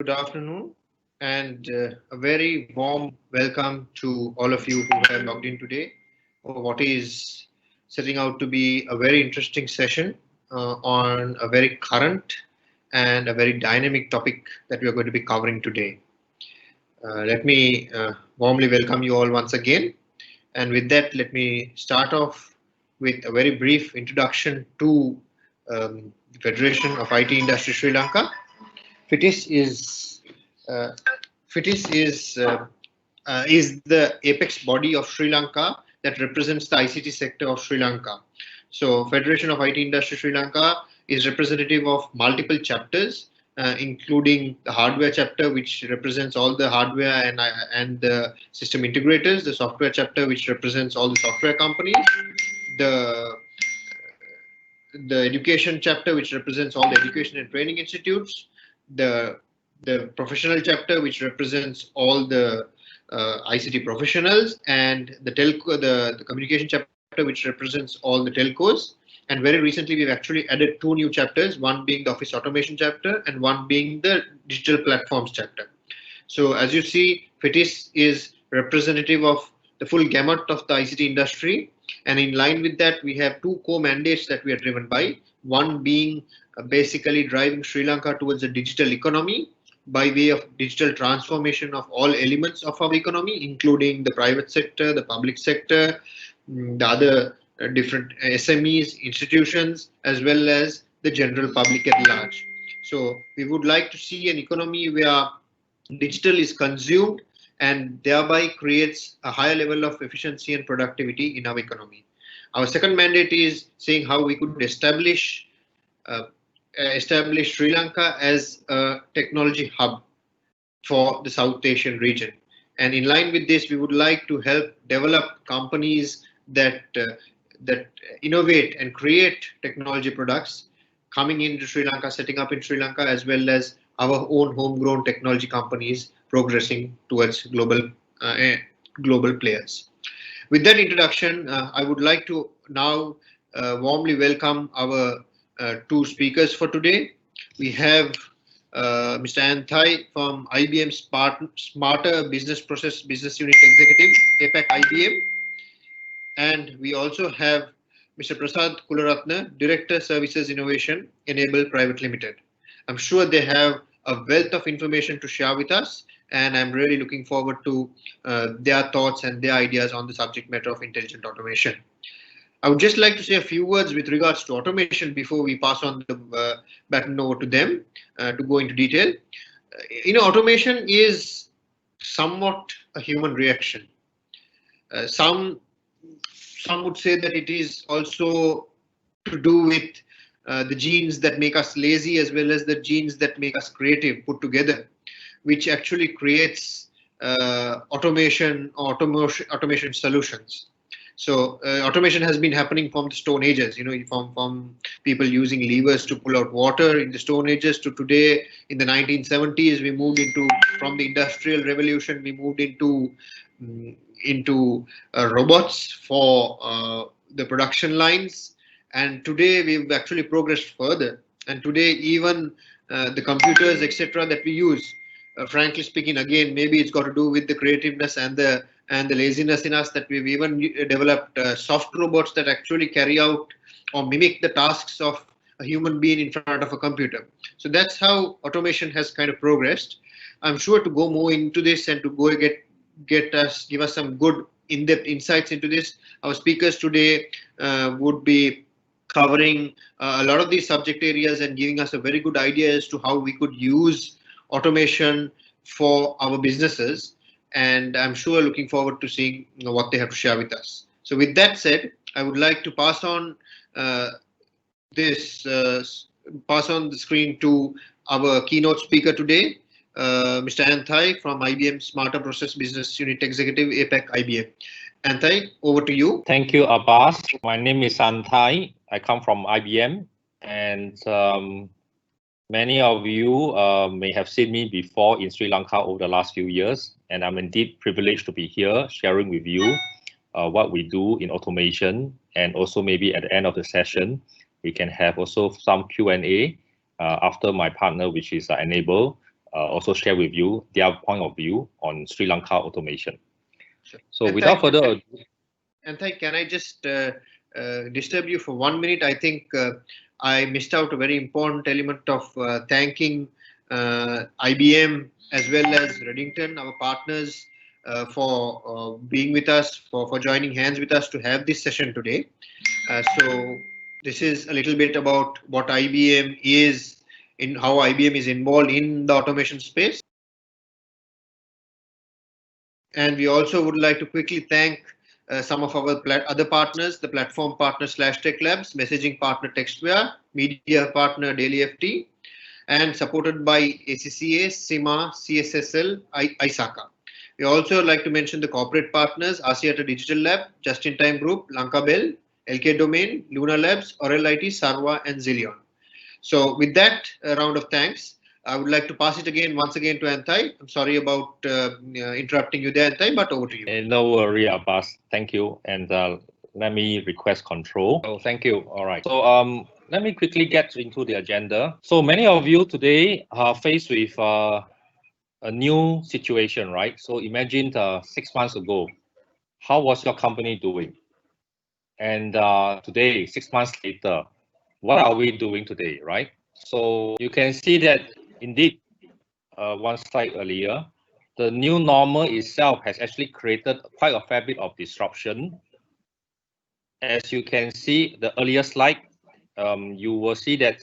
Good afternoon, and a very warm welcome to all of you who have logged in today for what is setting out to be a very interesting session on a very current and a very dynamic topic that we are going to be covering today. Let me warmly welcome you all once again. And with that, let me start off with a very brief introduction to the Federation of IT Industry Sri Lanka. FITIS is uh, FITIS is the apex body of Sri Lanka that represents the ICT sector of Sri Lanka. So, Federation of IT Industry Sri Lanka is representative of multiple chapters, including the hardware chapter, which represents all the hardware and the system integrators, the software chapter, which represents all the software companies, the the education chapter, which represents all the education and training institutes, the professional chapter, which represents all the ICT professionals, and the telco, the communication chapter, which represents all the telcos. And very recently, we've actually added two new chapters, one being the office automation chapter and one being the digital platforms chapter. So as you see, FITIS is representative of the full gamut of the ICT industry. And in line with that, we have two core mandates that we are driven by. One being basically driving Sri Lanka towards a digital economy by way of digital transformation of all elements of our economy, including the private sector, the public sector, the other different SMEs, institutions, as well as the general public at large. So we would like to see an economy where digital is consumed and thereby creates a higher level of efficiency and productivity in our economy. Our second mandate is saying how we could establish Sri Lanka as a technology hub for the South Asian region. And in line with this, we would like to help develop companies that innovate and create technology products coming into Sri Lanka, setting up in Sri Lanka, as well as our own homegrown technology companies progressing towards global players. With that introduction, I would like to now warmly welcome our two speakers for today. We have Mr. Thye from IBM Smarter Business Process Business Unit Executive, APAC IBM. And we also have Mr. Prasad Kularatne, Director Services Innovation, N-Able Private Limited. I'm sure they have a wealth of information to share with us, and I'm really looking forward to their thoughts and their ideas on the subject matter of intelligent automation. I would just like to say a few words with regards to automation before we pass on the baton over to them to go into detail. Automation is somewhat a human reaction. Some would say that it is also to do with the genes that make us lazy as well as the genes that make us creative put together, which actually creates automation solutions. So automation has been happening from the Stone Ages, from people using levers to pull out water in the Stone Ages to today. In the 1970s, we moved from the Industrial Revolution, we moved into robots for the production lines. And today we've actually progressed further. And today even the computers, etc., that we use, frankly speaking, again, maybe it's got to do with the creativeness and the laziness in us, that we've even developed soft robots that actually carry out or mimic the tasks of a human being in front of a computer. So that's how automation has kind of progressed. I'm sure to go more into this and to go give us some good in-depth insights into this, our speakers today would be covering a lot of these subject areas and giving us a very good idea as to how we could use automation for our businesses. And I'm sure looking forward to seeing what they have to share with us. So with that said, I would like to pass on the screen to our keynote speaker today, Mr. Thye from IBM Smarter Process Business Unit Executive, APAC IBM. Thye, over to you. Thank you, Abbas. My name is Thye. I come from IBM, and many of you may have seen me before in Sri Lanka over the last few years, and I'm indeed privileged to be here sharing with you what we do in automation, and also maybe at the end of the session, we can have also some Q&A after my partner, which is N-Able, also share with you their point of view on Sri Lanka automation. Sure. So And without further ado, Thye, can I just disturb you for 1 minute? I think I missed out a very important element of thanking IBM as well as Reddington, our partners, for being with us, for joining hands with us to have this session today. So this is a little bit about what IBM is, in how IBM is involved in the automation space. And we also would like to quickly thank some of our other partners, the platform partner /Tech Labs, messaging partner Textware, media partner DailyFT, and supported by ACCA, CIMA, CSSL, ISACA. We also like to mention the corporate partners, Asiata Digital Lab, Just in Time Group, Lanka Bell, LK Domain, Luna Labs, Oral IT, Sarva, and Zillion. So with that round of thanks, I would like to pass it once again to Thye. I'm sorry about interrupting you there, Thye, but over to you. No worry, Abbas. Thank you. And let me request control. Oh, thank you. All right. So let me quickly get into the agenda. So many of you today are faced with a new situation, right? So imagine 6 months ago, how was your company doing? And today, 6 months later, what are we doing today, right? So you can see that indeed, one slide earlier, the new normal itself has actually created quite a fair bit of disruption. As you can see, the earlier slide, you will see that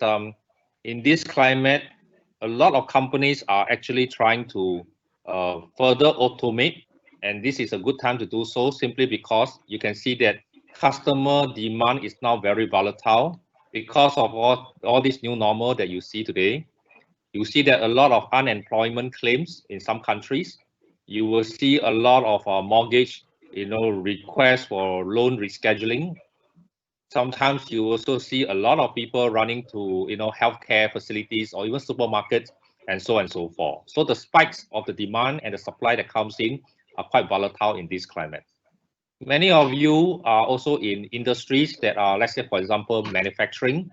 in this climate, a lot of companies are actually trying to further automate, and this is a good time to do so simply because you can see that customer demand is now very volatile because of all this new normal that you see today. You see that a lot of unemployment claims in some countries. You will see a lot of mortgage, requests for loan rescheduling. Sometimes you also see a lot of people running to, healthcare facilities or even supermarkets and so on and so forth. So the spikes of the demand and the supply that comes in are quite volatile in this climate. Many of you are also in industries that are, let's say, for example, manufacturing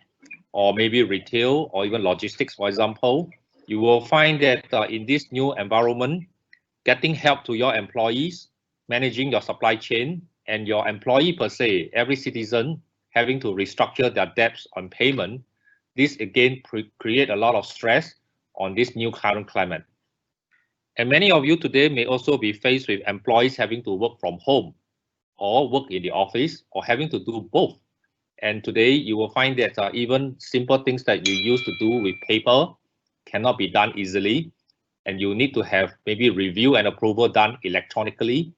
or maybe retail or even logistics, for example. You will find that in this new environment, getting help to your employees, managing your supply chain, and your employee per se, every citizen having to restructure their debts on payment, this again create a lot of stress on this new current climate. And many of you today may also be faced with employees having to work from home or work in the office or having to do both. And today you will find that even simple things that you used to do with paper cannot be done easily. And you need to have maybe review and approval done electronically,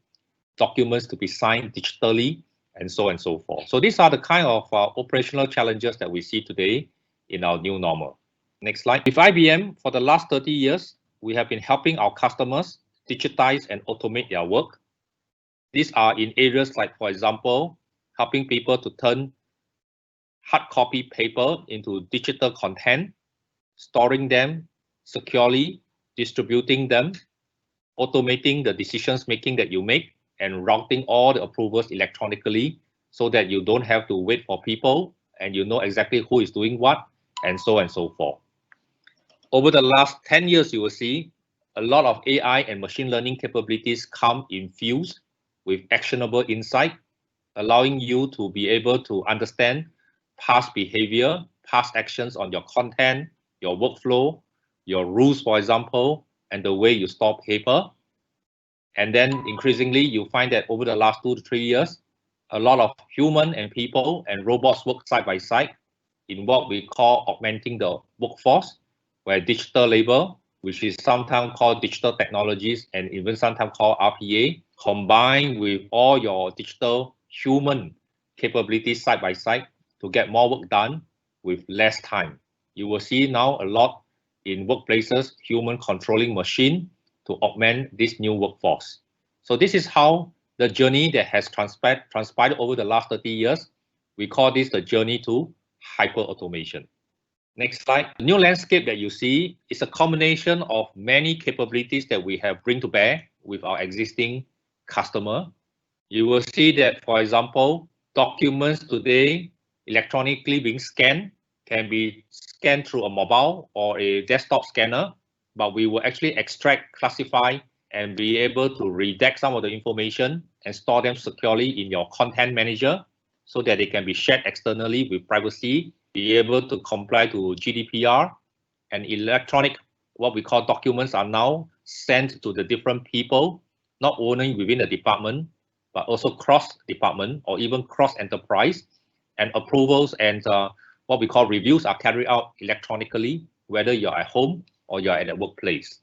documents to be signed digitally, and so on and so forth. So these are the kind of operational challenges that we see today in our new normal. Next slide. With IBM, for the last 30 years, we have been helping our customers digitize and automate their work. These are in areas like, for example, helping people to turn hard copy paper into digital content, storing them securely, distributing them, automating the decisions making that you make, and routing all the approvals electronically so that you don't have to wait for people and you know exactly who is doing what, and so on and so forth. Over the last 10 years, you will see a lot of AI and machine learning capabilities come infused with actionable insight, allowing you to be able to understand past behavior, past actions on your content, your workflow, your rules, for example, and the way you store paper. And then increasingly, you find that over the last 2 to 3 years, a lot of human and people and robots work side by side in what we call augmenting the workforce, where digital labor, which is sometimes called digital technologies and even sometimes called RPA, combined with all your digital human capabilities side by side to get more work done with less time. You will see now a lot in workplaces, human controlling machine to augment this new workforce. So this is how the journey that has transpired over the last 30 years. We call this the journey to hyper-automation. Next slide. The new landscape that you see is a combination of many capabilities that we have bring to bear with our existing customer. You will see that, for example, documents today electronically being scanned can be scanned through a mobile or a desktop scanner but we will actually extract, classify, and be able to redact some of the information and store them securely in your content manager so that they can be shared externally with privacy, be able to comply to GDPR, and electronic, what we call documents, are now sent to the different people, not only within the department, but also cross-department or even cross-enterprise, and approvals and what we call reviews are carried out electronically, whether you're at home or you're at the workplace.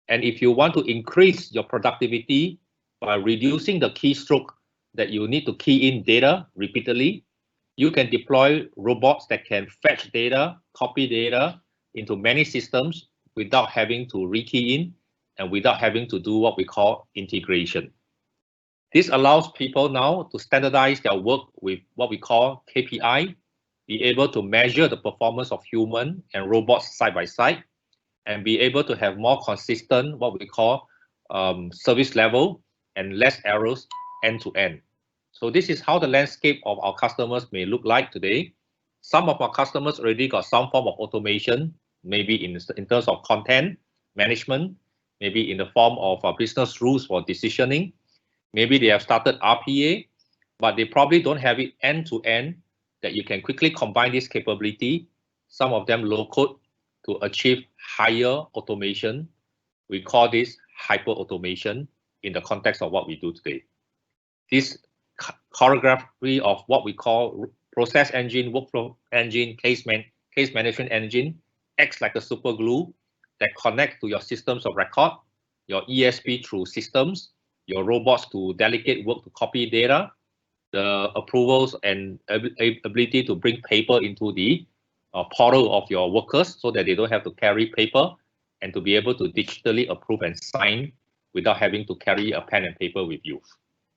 And if you want to increase your productivity by reducing the keystroke that you need to key in data repeatedly, you can deploy robots that can fetch data, copy data into many systems without having to rekey in and without having to do what we call integration. This allows people now to standardize their work with what we call KPI, be able to measure the performance of human and robots side by side, and be able to have more consistent, what we call service level and less errors end to end. So this is how the landscape of our customers may look like today. Some of our customers already got some form of automation, maybe in terms of content management, maybe in the form of business rules for decisioning. Maybe they have started RPA, but they probably don't have it end to end that you can quickly combine this capability, some of them low code, to achieve higher automation. We call this hyper automation in the context of what we do today. This choreography of what we call process engine, workflow engine, case management engine acts like a super glue that connects to your systems of record, your ESP through systems, your robots to delegate work to copy data, the approvals and ability to bring paper into the portal of your workers so that they don't have to carry paper, and to be able to digitally approve and sign without having to carry a pen and paper with you.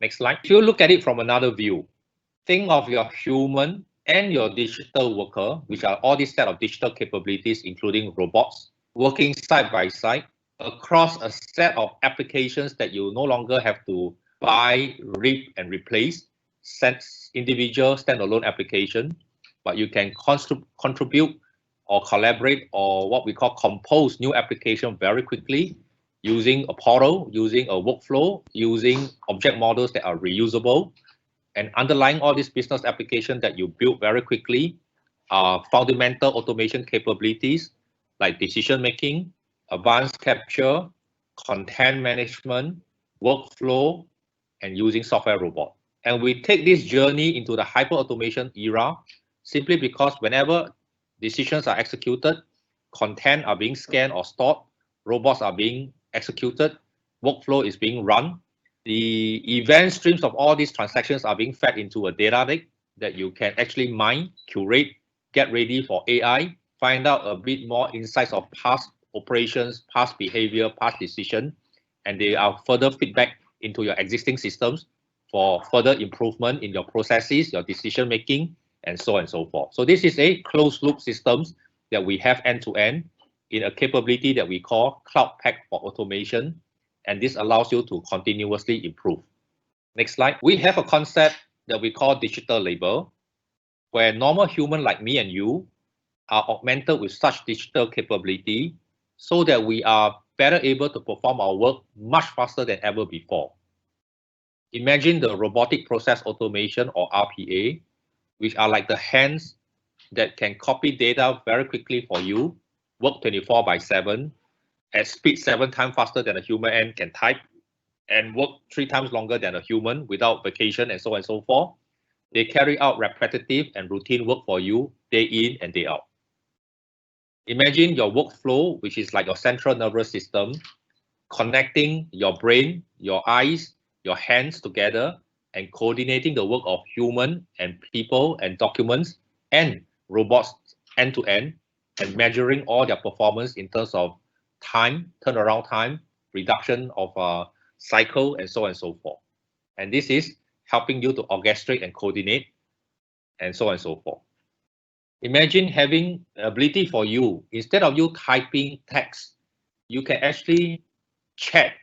Next slide. If you look at it from another view, think of your human and your digital worker, which are all these set of digital capabilities, including robots, working side by side across a set of applications that you no longer have to buy, rip, and replace, individual standalone application, but you can contribute or collaborate or what we call compose new application very quickly using a portal, using a workflow, using object models that are reusable. And underlying all these business applications that you build very quickly are fundamental automation capabilities like decision making, advanced capture, content management, workflow, and using software robot. And we take this journey into the hyper automation era simply because whenever decisions are executed, content are being scanned or stored, robots are being executed, workflow is being run, the event streams of all these transactions are being fed into a data lake that you can actually mine, curate, get ready for AI, find out a bit more insights of past operations, past behavior, past decision, and they are further feedback into your existing systems for further improvement in your processes, your decision making, and so on and so forth. So this is a closed loop systems that we have end to end in a capability that we call Cloud Pak for automation, and this allows you to continuously improve. Next slide. We have a concept that we call digital labor, where normal human like me and you are augmented with such digital capability so that we are better able to perform our work much faster than ever before. Imagine the robotic process automation or RPA, which are like the hands that can copy data very quickly for you, work 24/7, at speed 7 times faster than a human and can type, and work 3 times longer than a human without vacation and so on and so forth. They carry out repetitive and routine work for you day in and day out. Imagine your workflow, which is like your central nervous system, connecting your brain, your eyes, your hands together and coordinating the work of human and people and documents and robots end to end, and measuring all their performance in terms of time, turnaround time, reduction of cycle, and so on and so forth. And this is helping you to orchestrate and coordinate and so on and so forth. Imagine having the ability for you, instead of you typing text, you can actually chat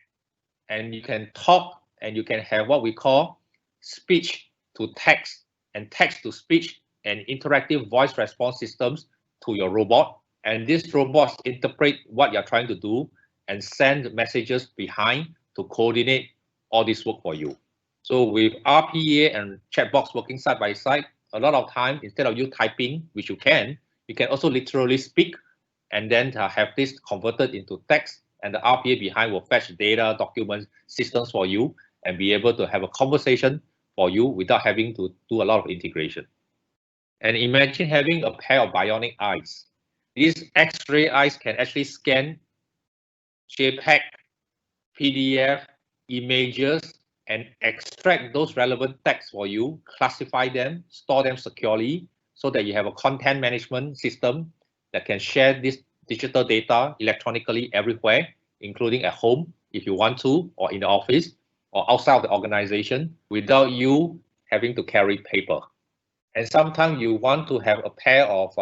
and you can talk and you can have what we call speech to text and text to speech and interactive voice response systems to your robot And these robots interpret what you're trying to do and send messages behind to coordinate all this work for you. So with RPA and chatbots working side by side, a lot of time, instead of you typing, which you can also literally speak and then have this converted into text, and the RPA behind will fetch data, documents, systems for you, and be able to have a conversation for you without having to do a lot of integration. And imagine having a pair of bionic eyes. These X-ray eyes can actually scan JPEG, PDF, images, and extract those relevant text for you, classify them, store them securely, so that you have a content management system that can share this digital data electronically everywhere, including at home if you want to, or in the office, or outside of the organization, without you having to carry paper. And sometimes you want to have a pair of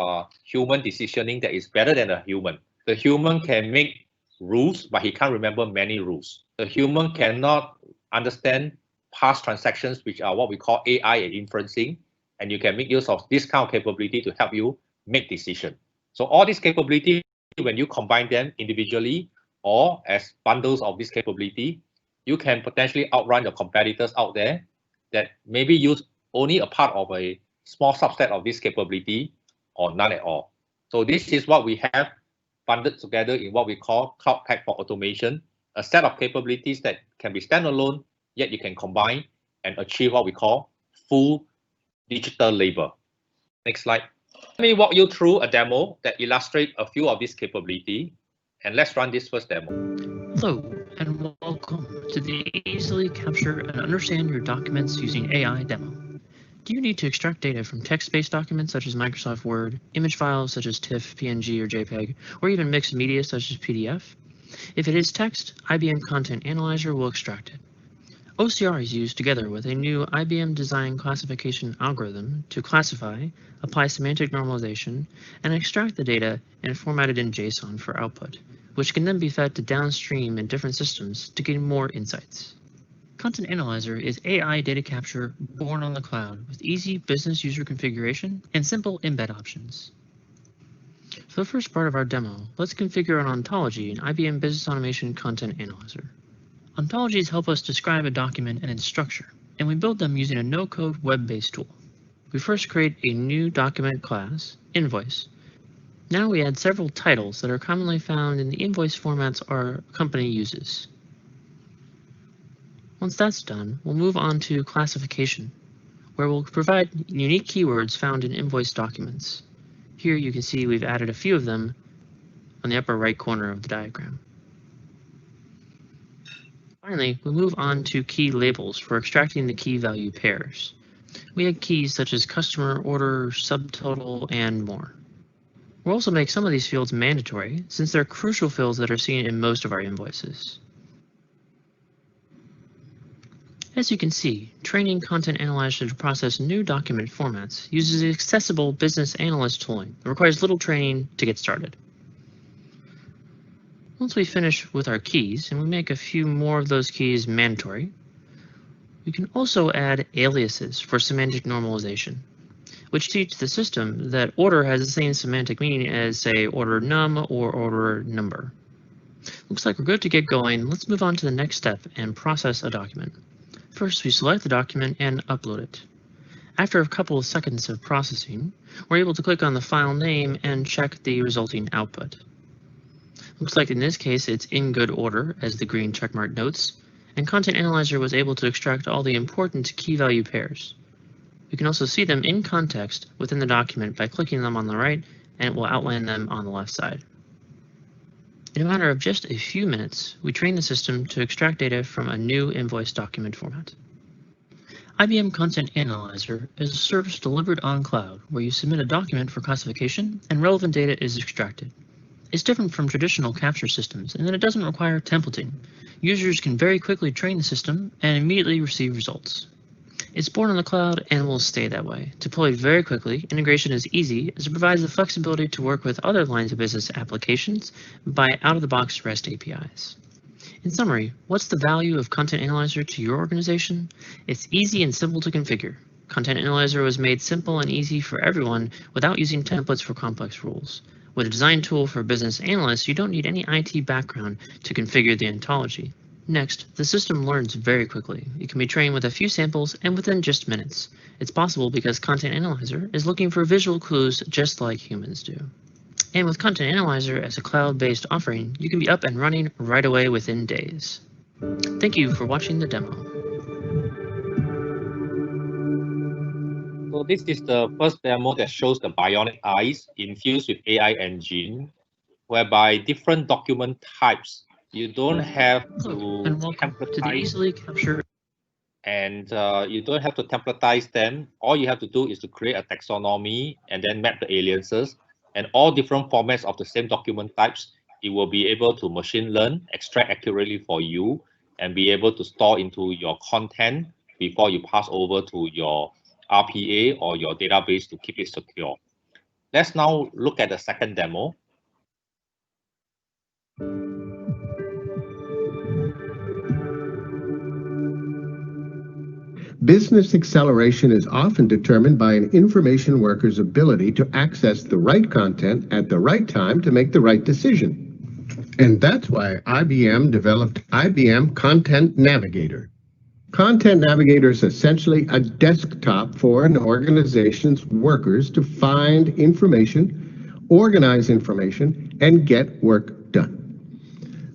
human decisioning that is better than a human. The human can make rules, but he can't remember many rules. The human cannot understand past transactions, which are what we call AI and inferencing, and you can make use of this kind of capability to help you make decisions. So all these capabilities, when you combine them individually or as bundles of this capability, you can potentially outrun your competitors out there that maybe use only a part of a small subset of this capability or none at all. So this is what we have bundled together in what we call Cloud Pack for Automation, a set of capabilities that can be standalone, yet you can combine and achieve what we call full digital labor. Next slide. Let me walk you through a demo that illustrates a few of these capabilities, and let's run this first demo. Hello, and welcome to the Easily Capture and Understand Your Documents Using AI demo. Do you need to extract data from text-based documents such as Microsoft Word, image files such as TIFF, PNG, or JPEG, or even mixed media such as PDF? If it is text, IBM Content Analyzer will extract it. OCR is used together with a new IBM design classification algorithm to classify, apply semantic normalization, and extract the data and format it in JSON for output, which can then be fed to downstream in different systems to gain more insights. Content Analyzer is AI data capture born on the cloud with easy business user configuration and simple embed options. For the first part of our demo, let's configure an ontology in IBM Business Automation Content Analyzer. Ontologies help us describe a document and its structure, and we build them using a no-code web-based tool. We first create a new document class, invoice. Now we add several titles that are commonly found in the invoice formats our company uses. Once that's done, we'll move on to classification, where we'll provide unique keywords found in invoice documents. Here you can see we've added a few of them on the upper right corner of the diagram. Finally, we'll move on to key labels for extracting the key value pairs. We add keys such as customer, order, subtotal, and more. We'll also make some of these fields mandatory, since they're crucial fields that are seen in most of our invoices. As you can see, training Content Analyzer to process new document formats uses accessible business analyst tooling that requires little training to get started. Once we finish with our keys, and we make a few more of those keys mandatory, we can also add aliases for semantic normalization, which teach the system that order has the same semantic meaning as, say, order num or order number. Looks like we're good to get going. Let's move on to the next step and process a document. First, we select the document and upload it. After a couple of seconds of processing, we're able to click on the file name and check the resulting output. Looks like in this case it's in good order, as the green checkmark notes, and Content Analyzer was able to extract all the important key value pairs. We can also see them in context within the document by clicking them on the right, and it will outline them on the left side. In a matter of just a few minutes, we train the system to extract data from a new invoice document format. IBM Content Analyzer is a service delivered on cloud where you submit a document for classification and relevant data is extracted. It's different from traditional capture systems in that it doesn't require templating. Users can very quickly train the system and immediately receive results. It's born on the cloud and will stay that way. Deployed very quickly, integration is easy as it provides the flexibility to work with other lines of business applications by out-of-the-box REST APIs. In summary, what's the value of Content Analyzer to your organization? It's easy and simple to configure. Content Analyzer was made simple and easy for everyone without using templates for complex rules. With a design tool for business analysts, you don't need any IT background to configure the ontology. Next, the system learns very quickly. It can be trained with a few samples and within just minutes. It's possible because Content Analyzer is looking for visual clues just like humans do. And with Content Analyzer as a cloud-based offering, you can be up and running right away within days. Thank you for watching the demo. So this is the first demo that shows the bionic eyes infused with AI engine, whereby different document types, you don't have Hello, to and welcome to the templatize, easily capture. and you don't have to templatize them. All you have to do is to create a taxonomy and then map the aliases, and all different formats of the same document types, it will be able to machine learn, extract accurately for you, and be able to store into your content before you pass over to your RPA or your database to keep it secure. Let's now look at the second demo. Business acceleration is often determined by an information worker's ability to access the right content at the right time to make the right decision. And that's why IBM developed IBM Content Navigator. Content Navigator is essentially a desktop for an organization's workers to find information, organize information, and get work done.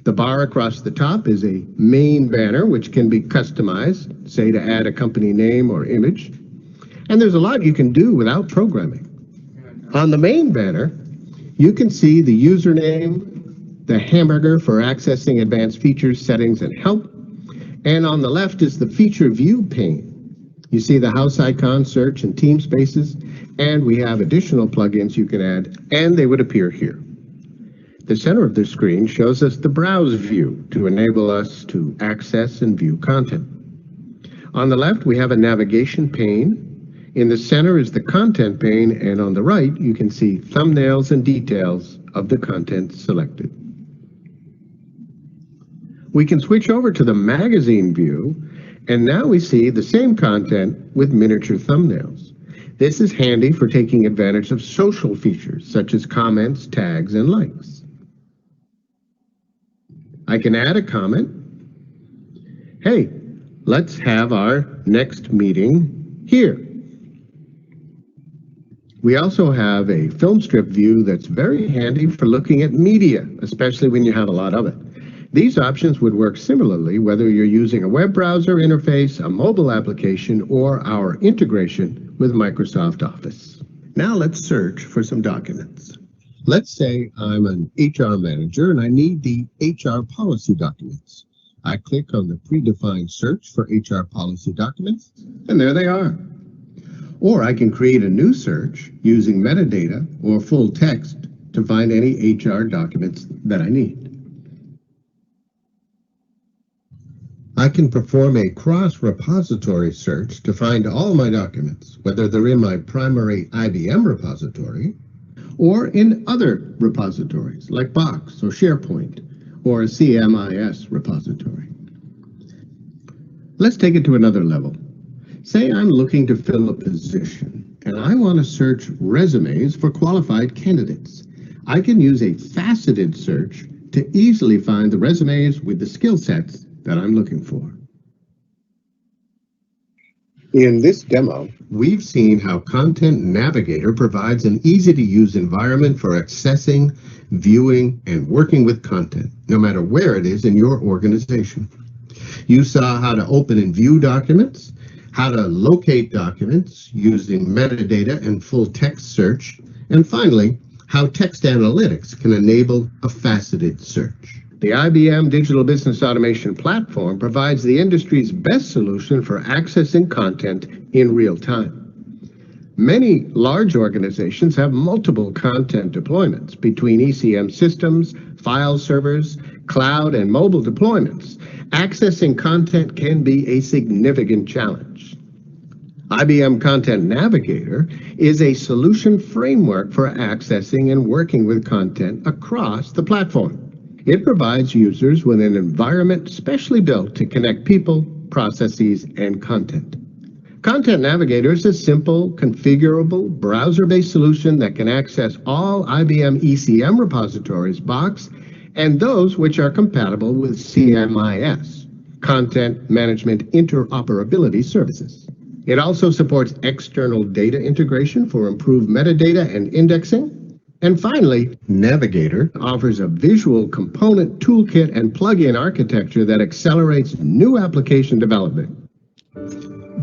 The bar across the top is a main banner, which can be customized, say to add a company name or image. And there's a lot you can do without programming. On the main banner, you can see the username, the hamburger for accessing advanced features, settings, and help. And on the left is the feature view pane. You see the house icon, search, and team spaces. And we have additional plugins you can add, and they would appear here. The center of the screen shows us the browse view to enable us to access and view content. On the left, we have a navigation pane. In the center is the content pane, and on the right, you can see thumbnails and details of the content selected. We can switch over to the magazine view, and now we see the same content with miniature thumbnails. This is handy for taking advantage of social features, such as comments, tags, and likes. I can add a comment. Hey, let's have our next meeting here. We also have a film strip view that's very handy for looking at media, especially when you have a lot of it. These options would work similarly whether you're using a web browser interface, a mobile application, or our integration with Microsoft Office. Now let's search for some documents. Let's say I'm an HR manager and I need the HR policy documents. I click on the predefined search for HR policy documents, and there they are. Or I can create a new search using metadata or full text to find any HR documents that I need. I can perform a cross-repository search to find all my documents, whether they're in my primary IBM repository or in other repositories like Box or SharePoint or a CMIS repository. Let's take it to another level. Say I'm looking to fill a position and I want to search resumes for qualified candidates. I can use a faceted search to easily find the resumes with the skill sets that I'm looking for. In this demo, we've seen how Content Navigator provides an easy-to-use environment for accessing, viewing, and working with content, no matter where it is in your organization. You saw how to open and view documents, how to locate documents using metadata and full text search, and finally, how text analytics can enable a faceted search. The IBM Digital Business Automation Platform provides the industry's best solution for accessing content in real time. Many large organizations have multiple content deployments between ECM systems, file servers, cloud, and mobile deployments. Accessing content can be a significant challenge. IBM Content Navigator is a solution framework for accessing and working with content across the platform. It provides users with an environment specially built to connect people, processes, and content. Content Navigator is a simple, configurable, browser-based solution that can access all IBM ECM repositories, Box, and those which are compatible with CMIS, Content Management Interoperability Services. It also supports external data integration for improved metadata and indexing. And finally, Navigator offers a visual component toolkit and plugin architecture that accelerates new application development.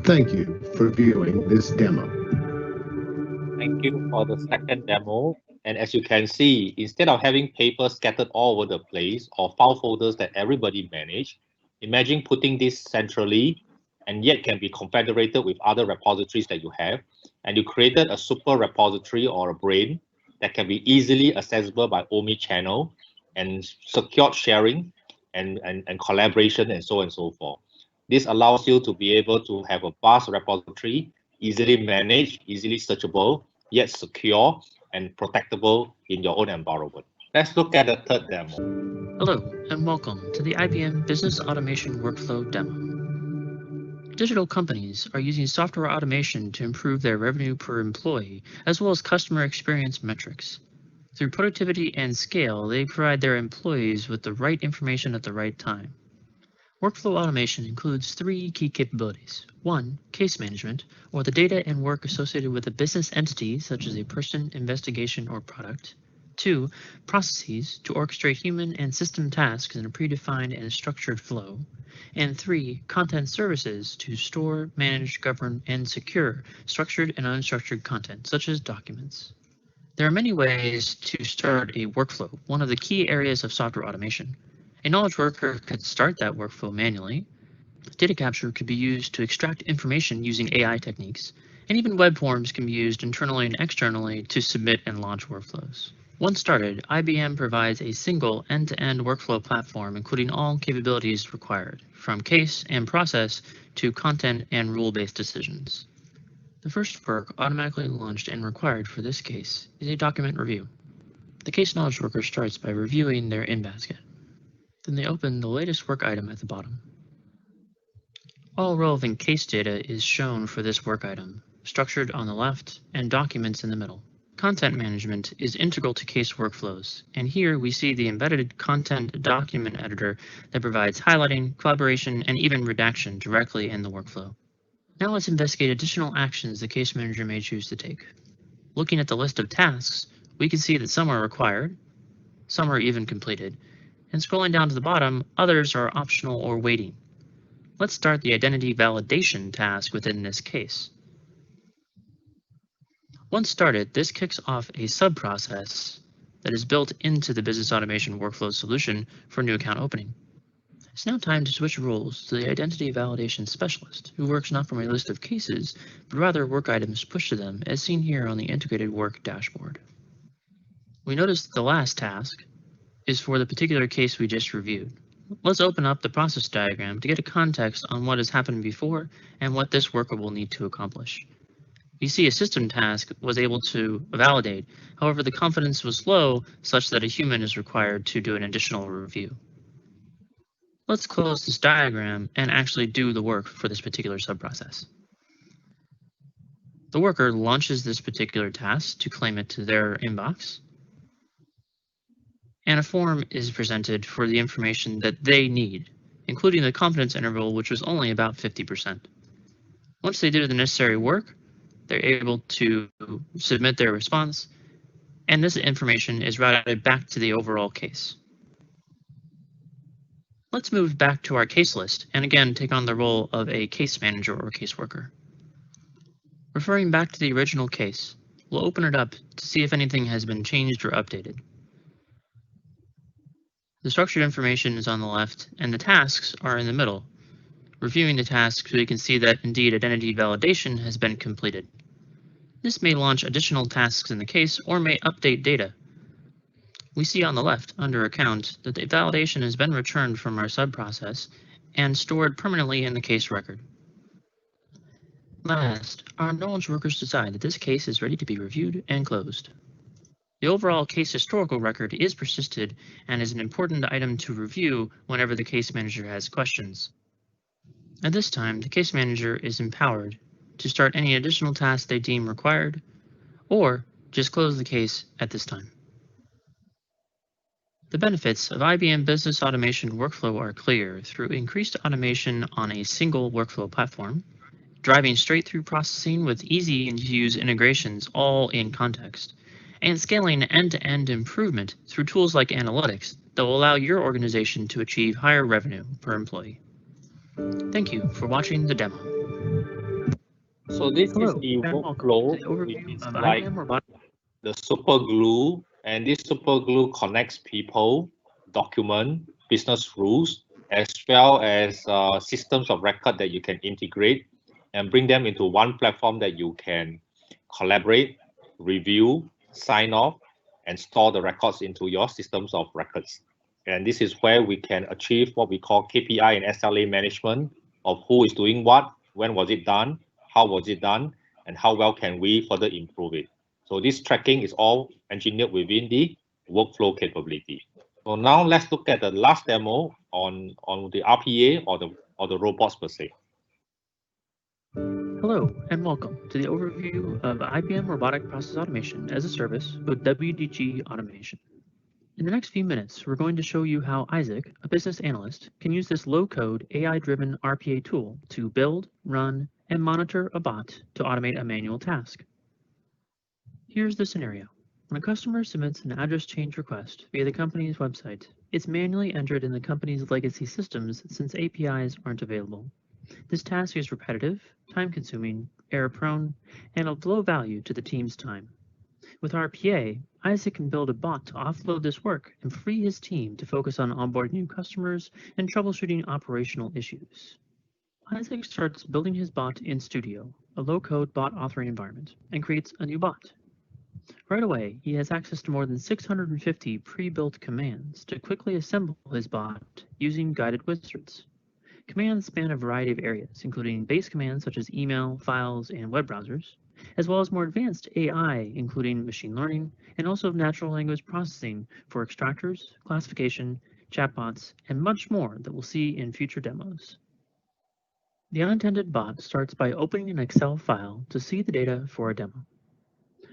Thank you for viewing this demo. Thank you for the second demo. And as you can see, instead of having papers scattered all over the place or file folders that everybody manage, imagine putting this centrally and yet can be confederated with other repositories that you have. And you created a super repository or a brain that can be easily accessible by omni-channel and secured sharing and collaboration and so on and so forth. This allows you to be able to have a vast repository, easily managed, easily searchable, yet secure and protectable in your own environment. Let's look at the third demo. Hello, and welcome to the IBM Business Automation Workflow demo. Digital companies are using software automation to improve their revenue per employee, as well as customer experience metrics. Through productivity and scale, they provide their employees with the right information at the right time. Workflow automation includes three key capabilities. 1. Case management, or the data and work associated with a business entity, such as a person, investigation, or product. 2. Processes, to orchestrate human and system tasks in a predefined and structured flow. And 3. Content services, to store, manage, govern, and secure structured and unstructured content, such as documents. There are many ways to start a workflow, one of the key areas of software automation. A knowledge worker could start that workflow manually. Data capture could be used to extract information using AI techniques, and even web forms can be used internally and externally to submit and launch workflows. Once started, IBM provides a single end-to-end workflow platform including all capabilities required, from case and process to content and rule-based decisions. The first work automatically launched and required for this case is a document review. The case knowledge worker starts by reviewing their in-basket. Then they open the latest work item at the bottom. All relevant case data is shown for this work item, structured on the left and documents in the middle. Content management is integral to case workflows, and here we see the embedded content document editor that provides highlighting, collaboration, and even redaction directly in the workflow. Now let's investigate additional actions the case manager may choose to take. Looking at the list of tasks, we can see that some are required, some are even completed, and scrolling down to the bottom, others are optional or waiting. Let's start the identity validation task within this case. Once started, this kicks off a sub-process that is built into the business automation workflow solution for new account opening. It's now time to switch roles to the identity validation specialist, who works not from a list of cases, but rather work items pushed to them as seen here on the integrated work dashboard. We notice that the last task is for the particular case we just reviewed. Let's open up the process diagram to get a context on what has happened before and what this worker will need to accomplish. We see a system task was able to validate, however the confidence was low such that a human is required to do an additional review. Let's close this diagram and actually do the work for this particular subprocess. The worker launches this particular task to claim it to their inbox, and a form is presented for the information that they need, including the confidence interval, which was only about 50%. Once they do the necessary work, they're able to submit their response, and this information is routed back to the overall case. Let's move back to our case list and again take on the role of a case manager or case worker. Referring back to the original case, we'll open it up to see if anything has been changed or updated. The structured information is on the left and the tasks are in the middle. Reviewing the tasks, we can see that indeed identity validation has been completed. This may launch additional tasks in the case or may update data. We see on the left under account that the validation has been returned from our subprocess and stored permanently in the case record. Last, our knowledge workers decide that this case is ready to be reviewed and closed. The overall case historical record is persisted and is an important item to review whenever the case manager has questions. At this time, the case manager is empowered to start any additional tasks they deem required, or just close the case at this time. The benefits of IBM Business Automation Workflow are clear through increased automation on a single workflow platform, driving straight-through processing with easy-to-use integrations all in context, and scaling end-to-end improvement through tools like analytics that will allow your organization to achieve higher revenue per employee. Thank you for watching the demo. So this Hello, is the and welcome workflow, to the overview which is of like IBM Robotics. the super glue, and this super glue connects people, document, business rules, as well as systems of record that you can integrate and bring them into one platform that you can collaborate, review, sign off, and store the records into your systems of records. And this is where we can achieve what we call KPI and SLA management of who is doing what, when was it done, how was it done, and how well can we further improve it. So this tracking is all engineered within the workflow capability. So now let's look at the last demo on the RPA or the robots per se. Hello, and welcome to the overview of IBM Robotic Process Automation as a Service with WDG Automation. In the next few minutes, we're going to show you how Isaac, a business analyst, can use this low-code AI-driven RPA tool to build, run, and monitor a bot to automate a manual task. Here's the scenario. When a customer submits an address change request via the company's website, it's manually entered in the company's legacy systems since APIs aren't available. This task is repetitive, time-consuming, error-prone, and of low value to the team's time. With RPA, Isaac can build a bot to offload this work and free his team to focus on onboarding new customers and troubleshooting operational issues. Isaac starts building his bot in Studio, a low-code bot authoring environment, and creates a new bot. Right away, he has access to more than 650 pre-built commands to quickly assemble his bot using guided wizards. Commands span a variety of areas, including base commands such as email, files, and web browsers, as well as more advanced AI, including machine learning, and also natural language processing for extractors, classification, chatbots, and much more that we'll see in future demos. The unattended bot starts by opening an Excel file to see the data for a demo.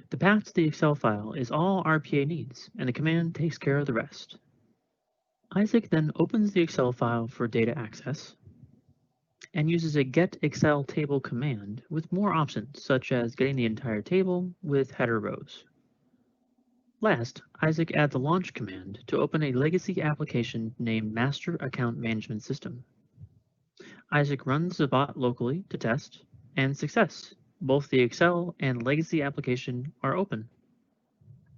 The path to the Excel file is all RPA needs, and the command takes care of the rest. Isaac then opens the Excel file for data access and uses a get Excel table command with more options, such as getting the entire table with header rows. Last, Isaac adds a launch command to open a legacy application named Master Account Management System. Isaac runs the bot locally to test, and success! Both the Excel and legacy application are open.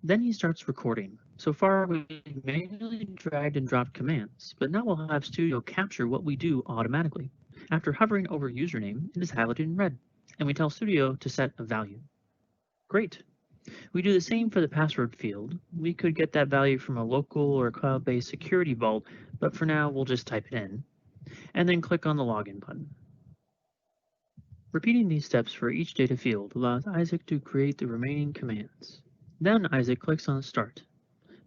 Then he starts recording. So far, we've manually dragged and dropped commands, but now we'll have Studio capture what we do automatically. After hovering over username, it is highlighted in red, and we tell Studio to set a value. Great. We do the same for the password field. We could get that value from a local or cloud-based security vault, but for now, we'll just type it in, and then click on the login button. Repeating these steps for each data field allows Isaac to create the remaining commands. Then Isaac clicks on Start,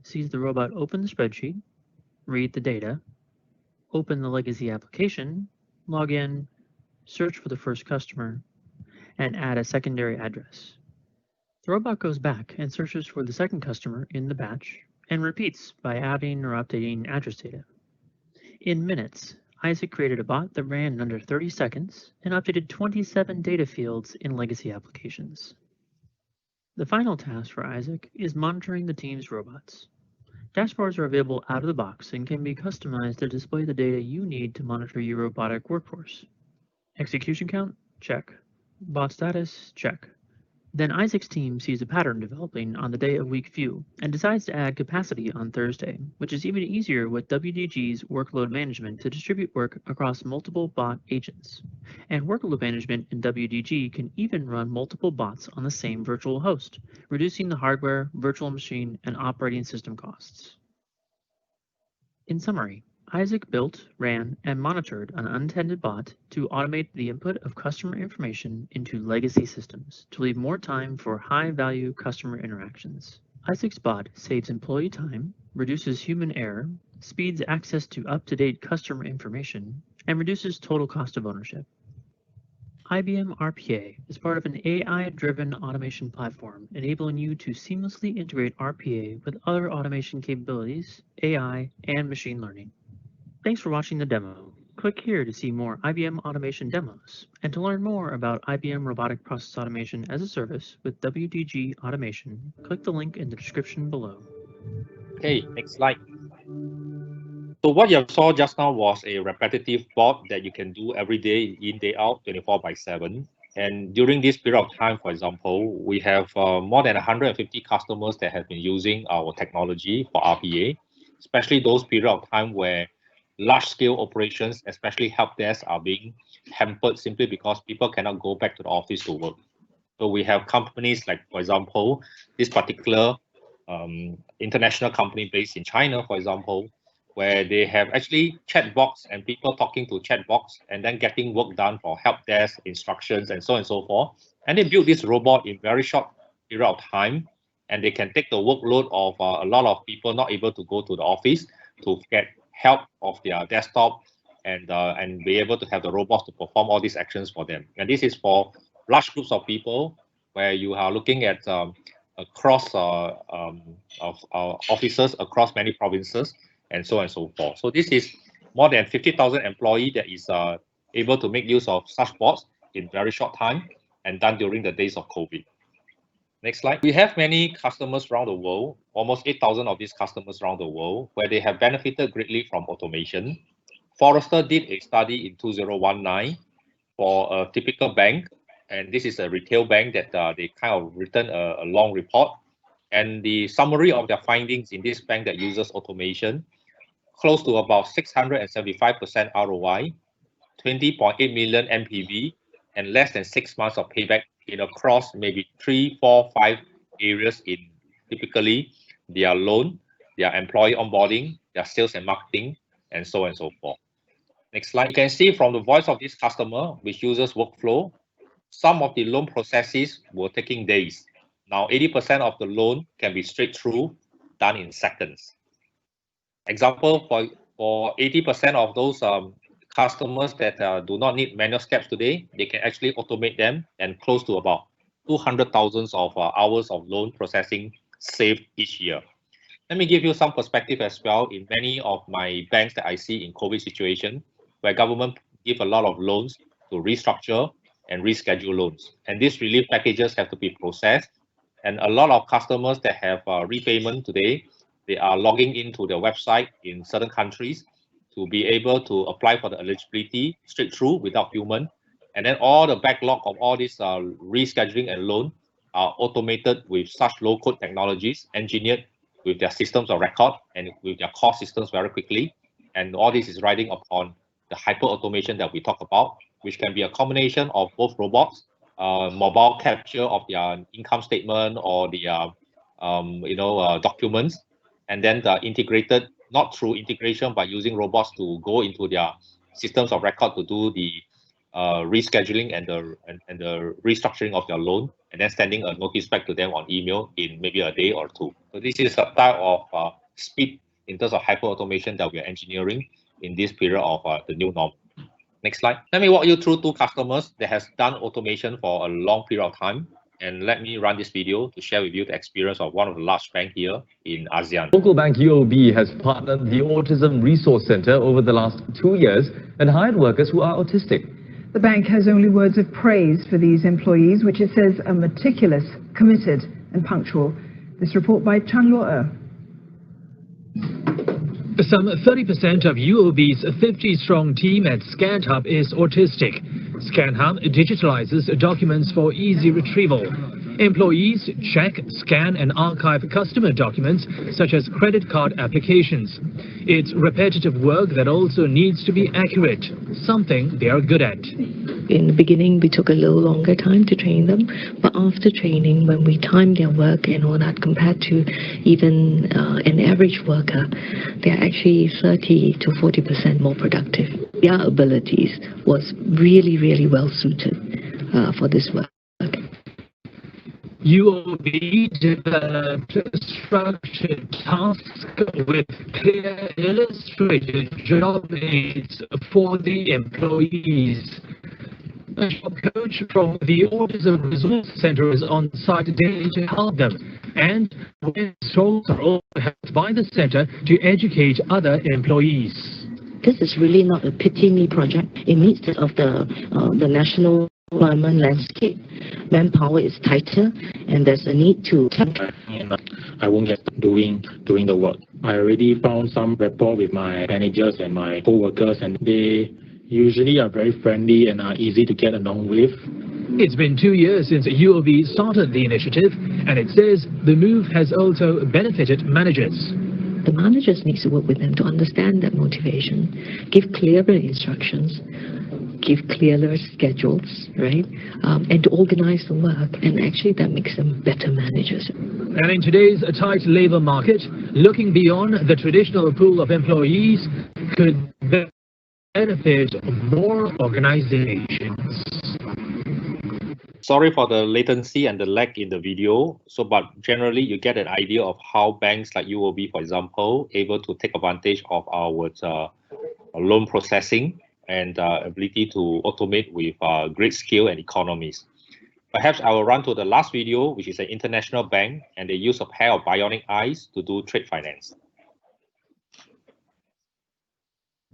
sees the robot open the spreadsheet, read the data, open the legacy application, log in, search for the first customer, and add a secondary address. The robot goes back and searches for the second customer in the batch and repeats by adding or updating address data. In minutes, Isaac created a bot that ran in under 30 seconds and updated 27 data fields in legacy applications. The final task for Isaac is monitoring the team's robots. Dashboards are available out of the box and can be customized to display the data you need to monitor your robotic workforce. Execution count? Check. Bot status? Check. Then Isaac's team sees a pattern developing on the day of week view and decides to add capacity on Thursday, which is even easier with WDG's workload management to distribute work across multiple bot agents. And workload management in WDG can even run multiple bots on the same virtual host, reducing the hardware, virtual machine, and operating system costs. In summary, Isaac built, ran, and monitored an unattended bot to automate the input of customer information into legacy systems to leave more time for high-value customer interactions. Isaac's bot saves employee time, reduces human error, speeds access to up-to-date customer information, and reduces total cost of ownership. IBM RPA is part of an AI-driven automation platform, enabling you to seamlessly integrate RPA with other automation capabilities, AI, and machine learning. Thanks for watching the demo. Click here to see more IBM automation demos, and to learn more about IBM Robotic Process Automation as a Service with WDG Automation, click the link in the description below. Okay, next slide. So what you saw just now was a repetitive bot that you can do every day, in, day out, 24/7. And during this period of time, for example, we have more than 150 customers that have been using our technology for RPA, especially those period of time where large-scale operations, especially help desks, are being hampered simply because people cannot go back to the office to work. So we have companies like, for example, this particular international company based in China, for example, where they have actually chatbots and people talking to chatbots and then getting work done for help desk instructions and so on and so forth. And they built this robot in very short period of time, and they can take the workload of a lot of people not able to go to the office to get help of their desktop and be able to have the robots to perform all these actions for them. And this is for large groups of people where you are looking at across offices across many provinces and so on and so forth. So this is more than 50,000 employees that is able to make use of such bots in very short time and done during the days of COVID. Next slide. We have many customers around the world, almost 8,000 of these customers around the world, where they have benefited greatly from automation. Forrester did a study in 2019 for a typical bank, and this is a retail bank that they kind of written a long report. And the summary of their findings in this bank that uses automation, close to about 675% ROI, 20.8 million MPV, and less than 6 months of payback in across maybe 3, 4, 5 areas in typically their loan, their employee onboarding, their sales and marketing, and so on and so forth. Next slide. You can see from the voice of this customer, which uses workflow, some of the loan processes were taking days. Now 80% of the loan can be straight through, done in seconds. Example, for 80% of those customers that do not need manual steps today, they can actually automate them, and close to about 200,000 of hours of loan processing saved each year. Let me give you some perspective as well. In many of my banks that I see in COVID situation, where government give a lot of loans to restructure and reschedule loans, and these relief packages have to be processed, and a lot of customers that have repayment today, they are logging into their website in certain countries to be able to apply for the eligibility straight through without human. And then all the backlog of all these rescheduling and loan are automated with such low-code technologies, engineered with their systems of record and with their core systems very quickly. And all this is riding upon the hyper automation that we talk about, which can be a combination of both robots, mobile capture of their income statement or their documents, and then the integrated, not through integration, but using robots to go into their systems of record to do the rescheduling and the restructuring of their loan, and then sending a notice back to them on email in maybe a day or two. So this is a type of speed in terms of hyper automation that we are engineering in this period of the new norm. Next slide. Let me walk you through 2 customers that has done automation for a long period of time. And let me run this video to share with you the experience of one of the large banks here in ASEAN. Local bank UOB has partnered the Autism Resource Center over the last 2 years and hired workers who are autistic. The bank has only words of praise for these employees, which it says are meticulous, committed and punctual. This report by Chan Luo. Some 30% of UOB's 50-strong team at ScanHub is autistic. ScanHub digitalizes documents for easy retrieval. Employees check, scan and archive customer documents such as credit card applications. It's repetitive work that also needs to be accurate, something they are good at. In the beginning, we took a little longer time to train them, but after training, when we timed their work and all that, compared to even an average worker, they're actually 30 to 40% more productive. Their abilities was really, really well suited for this work. UOB developed structured tasks with clear illustrated job aids for the employees. A job coach from the Autism Resource Center is on site daily to help them. And stalls are also helped by the center to educate other employees. This is really not a pity me project. It meets of the national employment landscape. Manpower is tighter, and there's a need to. I won't get doing the work. I already found some rapport with my managers and my co-workers, and they usually are very friendly and are easy to get along with. It's been 2 years since UOB started the initiative, and it says the move has also benefited managers. The managers need to work with them to understand that motivation, give clearer instructions, give clearer schedules, right? And to organize the work. And actually that makes them better managers. And in today's tight labor market, looking beyond the traditional pool of employees could benefit more organizations. Sorry for the latency and the lag in the video. But generally you get an idea of how banks like UOB, for example, able to take advantage of our loan processing and ability to automate with great skill and economies. Perhaps I will run to the last video, which is an international bank, and they use a pair of bionic eyes to do trade finance.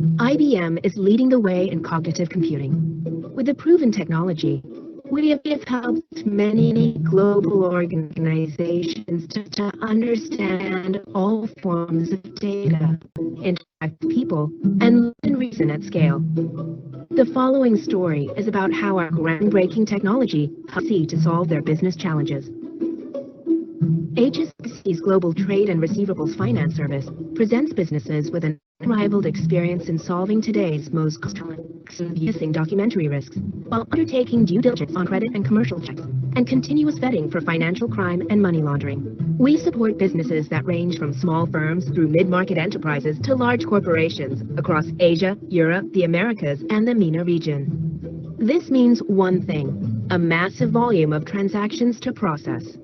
IBM is leading the way in cognitive computing. With a proven technology, we have helped many global organizations to understand all forms of data, interact with people, and reason at scale. The following story is about how our groundbreaking technology helps to solve their business challenges. HSBC's Global Trade and Receivables Finance Service presents businesses with an unrivaled experience in solving today's most missing documentary risks, while undertaking due diligence on credit and commercial checks, and continuous vetting for financial crime and money laundering. We support businesses that range from small firms through mid-market enterprises to large corporations across Asia, Europe, the Americas, and the MENA region. This means one thing: a massive volume of transactions to process.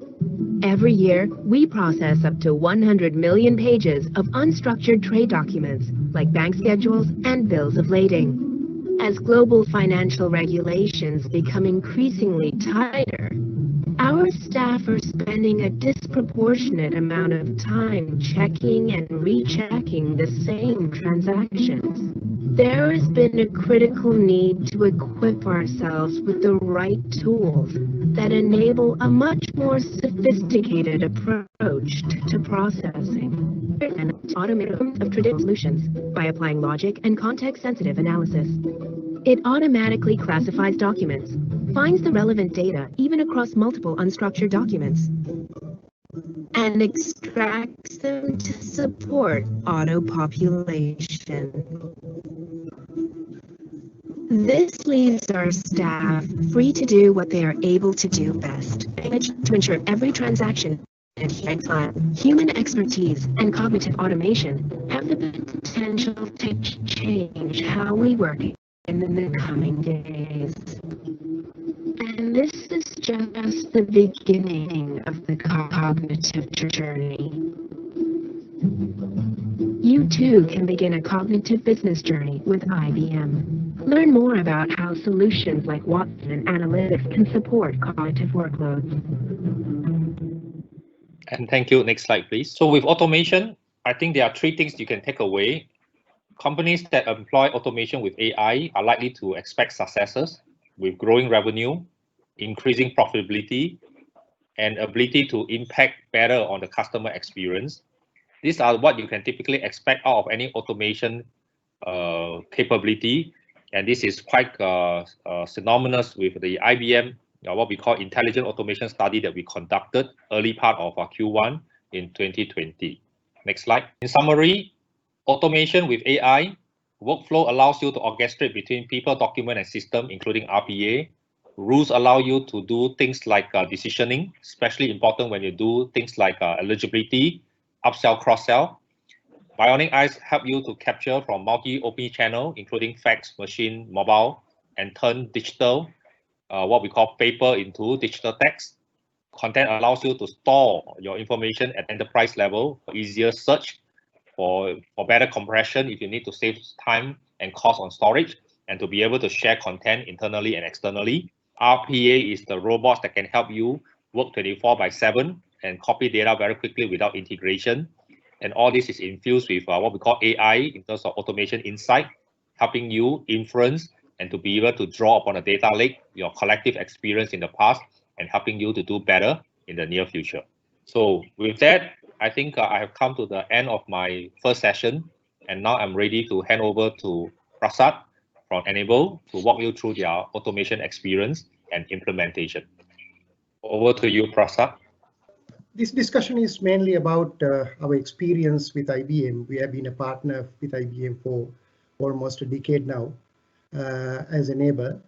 Every year, we process up to 100 million pages of unstructured trade documents, like bank schedules and bills of lading. As global financial regulations become increasingly tighter, our staff are spending a disproportionate amount of time checking and rechecking the same transactions. There has been a critical need to equip ourselves with the right tools that enable a much more sophisticated approach to processing and automation of traditional solutions by applying logic and context-sensitive analysis. It automatically classifies documents, finds the relevant data even across multiple unstructured documents, and extracts them to support auto-population. This leaves our staff free to do what they are able to do best, to ensure every transaction adheres. Human expertise and cognitive automation have the potential to change how we work in the coming days. And this is just the beginning of the cognitive journey. You too can begin a cognitive business journey with IBM. Learn more about how solutions like Watson and analytics can support cognitive workloads. And thank you. Next slide, please. So with automation, I think there are 3 things you can take away. Companies that employ automation with AI are likely to expect successes with growing revenue, increasing profitability, and ability to impact better on the customer experience. These are what you can typically expect out of any automation capability. And this is quite synonymous with the IBM, what we call intelligent automation study that we conducted early part of our Q1 in 2020. Next slide. In summary, automation with AI, workflow allows you to orchestrate between people, document, and system, including RPA. Rules allow you to do things like decisioning, especially important when you do things like eligibility, upsell, cross-sell. Bionic eyes help you to capture from multi-OP channel, including fax, machine, mobile, and turn digital, what we call paper, into digital text. Content allows you to store your information at enterprise level for easier search, for better compression if you need to save time and cost on storage, and to be able to share content internally and externally. RPA is the robots that can help you work 24/7 and copy data very quickly without integration. And all this is infused with what we call AI in terms of automation insight, helping you inference and to be able to draw upon a data lake, your collective experience in the past, and helping you to do better in the near future. So with that, I think I have come to the end of my first session, and now I'm ready to hand over to Prasad from N-Able to walk you through their automation experience and implementation. Over to you, Prasad. This discussion is mainly about our experience with IBM. We have been a partner with IBM for almost a decade now as N-Able.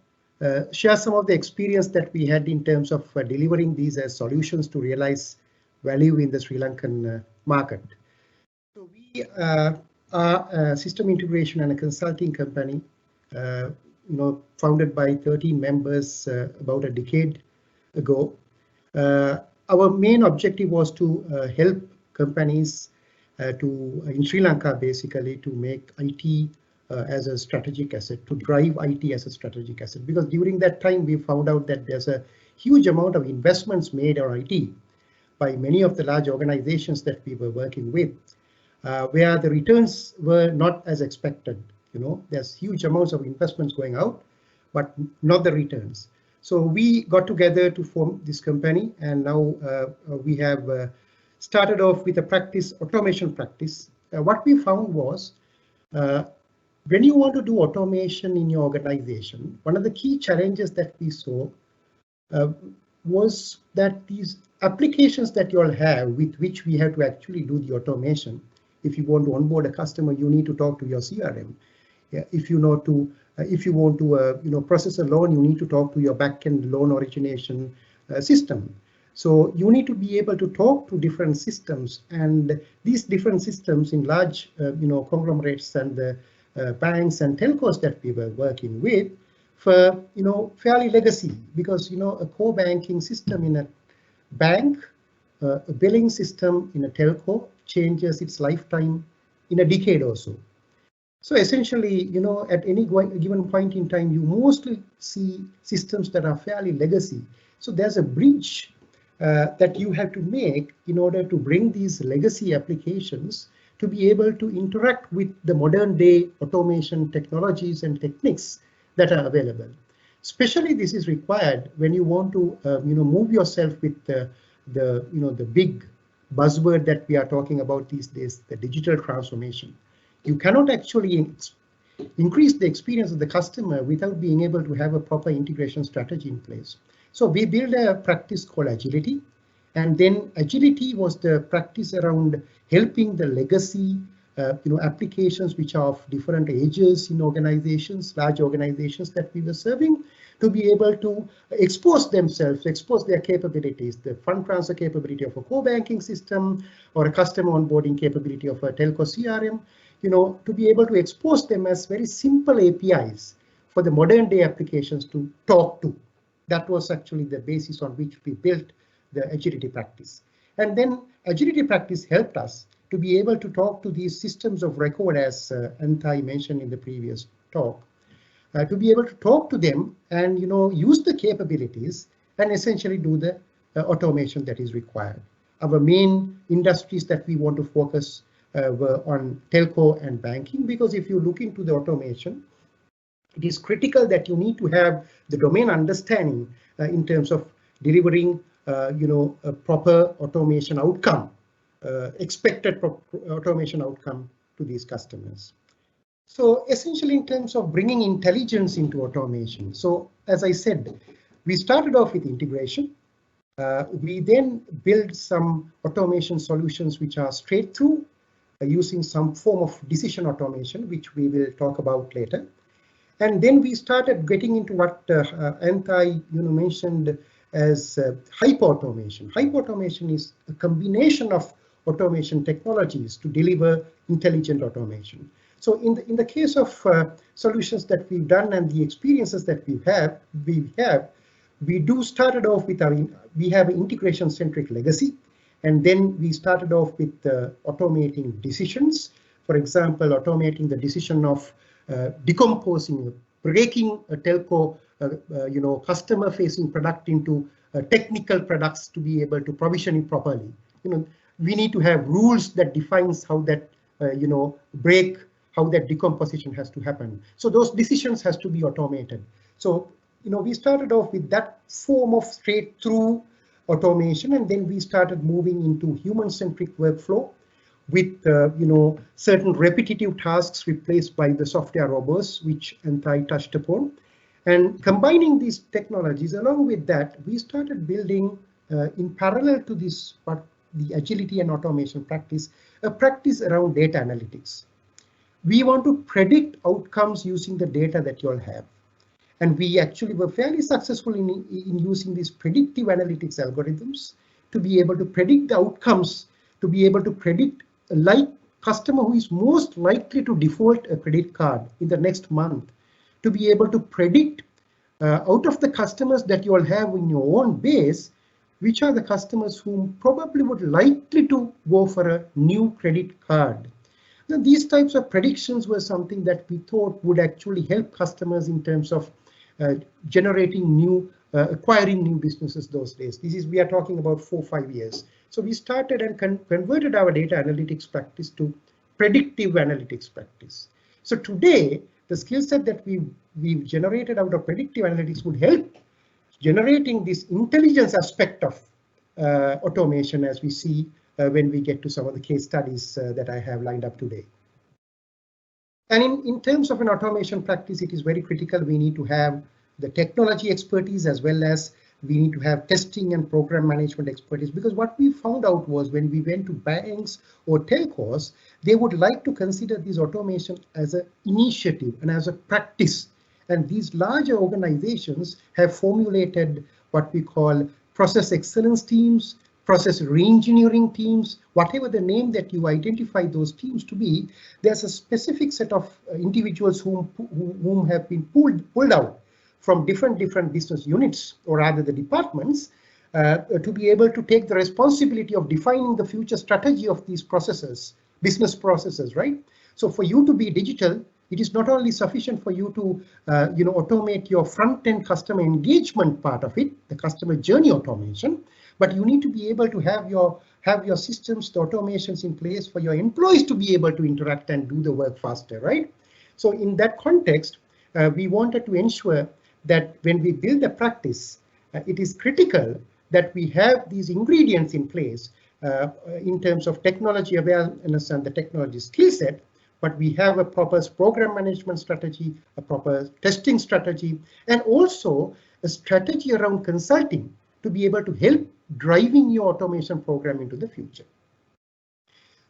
Share some of the experience that we had in terms of delivering these as solutions to realize value in the Sri Lankan market. So we are a system integration and a consulting company, founded by 13 members about a decade ago. Our main objective was to help companies in Sri Lanka basically to make IT as a strategic asset, to drive IT as a strategic asset. Because during that time we found out that there's a huge amount of investments made on IT by many of the large organizations that we were working with, where the returns were not as expected. There's huge amounts of investments going out, but not the returns. So we got together to form this company, and now we have started off with a automation practice. What we found was when you want to do automation in your organization, one of the key challenges that we saw was that these applications that you all have with which we have to actually do the automation. If you want to onboard a customer, you need to talk to your CRM. If you want to process a loan, you need to talk to your backend loan origination system. So you need to be able to talk to different systems, and these different systems in large conglomerates and the banks and telcos that we were working with for fairly legacy, because a core banking system in a bank, a billing system in a telco changes its lifetime in a decade or so. So essentially, at any given point in time, you mostly see systems that are fairly legacy. So there's a bridge that you have to make in order to bring these legacy applications to be able to interact with the modern day automation technologies and techniques that are available. Especially this is required when you want to move yourself with the big buzzword that we are talking about these days, the digital transformation. You cannot actually increase the experience of the customer without being able to have a proper integration strategy in place. So we built a practice called agility, and then agility was the practice around helping the legacy applications which are of different ages in organizations, large organizations that we were serving, to be able to expose themselves, expose their capabilities, the fund transfer capability of a core banking system or a customer onboarding capability of a telco CRM, to be able to expose them as very simple APIs for the modern day applications to talk to. That was actually the basis on which we built the agility practice. And then agility practice helped us to be able to talk to these systems of record, as Thye mentioned in the previous talk, to be able to talk to them and use the capabilities and essentially do the automation that is required. Our main industries that we want to focus were on telco and banking, because if you look into the automation, it is critical that you need to have the domain understanding in terms of delivering a proper automation outcome, expected automation outcome to these customers. So essentially in terms of bringing intelligence into automation. So as I said, we started off with integration. We then built some automation solutions which are straight through using some form of decision automation, which we will talk about later. And then we started getting into what Thye mentioned as hyper automation. Hyper automation is a combination of automation technologies to deliver intelligent automation. So in the case of solutions that we've done and the experiences that we do started off with we have an integration centric legacy, and then we started off with automating decisions. For example, automating the decision of decomposing a breaking a telco, customer-facing product into technical products to be able to provision it properly. We need to have rules that defines how that break, how that decomposition has to happen. So those decisions has to be automated. So we started off with that form of straight through automation, and then we started moving into human-centric workflow with certain repetitive tasks replaced by the software robots, which Thye touched upon. And combining these technologies, along with that, we started building in parallel to this, the agility and automation practice, a practice around data analytics. We want to predict outcomes using the data that you all have. And we actually were fairly successful in using these predictive analytics algorithms to be able to predict the outcomes, to be able to predict a customer who is most likely to default a credit card in the next month, to be able to predict out of the customers that you all have in your own base, which are the customers whom probably would likely to go for a new credit card. Now, these types of predictions were something that we thought would actually help customers in terms of generating acquiring new businesses those days. We are talking about 4 or 5 years. So we started and converted our data analytics practice to predictive analytics practice. So today, the skill set that we've generated out of predictive analytics would help generating this intelligence aspect of automation, as we see when we get to some of the case studies that I have lined up today. And in terms of an automation practice, it is very critical. We need to have the technology expertise as well as we need to have testing and program management expertise, because what we found out was when we went to banks or telcos, they would like to consider this automation as an initiative and as a practice. And these larger organizations have formulated what we call process excellence teams, process reengineering teams, whatever the name that you identify those teams to be. There's a specific set of individuals whom have been pulled out from different business units, or rather the departments, to be able to take the responsibility of defining the future strategy of these processes, business processes, right? So for you to be digital, it is not only sufficient for you to automate your front-end customer engagement part of it, the customer journey automation, but you need to be able to have your systems, the automations in place for your employees to be able to interact and do the work faster, right? So in that context, we wanted to ensure that when we build a practice, it is critical that we have these ingredients in place in terms of technology awareness and the technology skill set, but we have a proper program management strategy, a proper testing strategy, and also a strategy around consulting to be able to help driving your automation program into the future.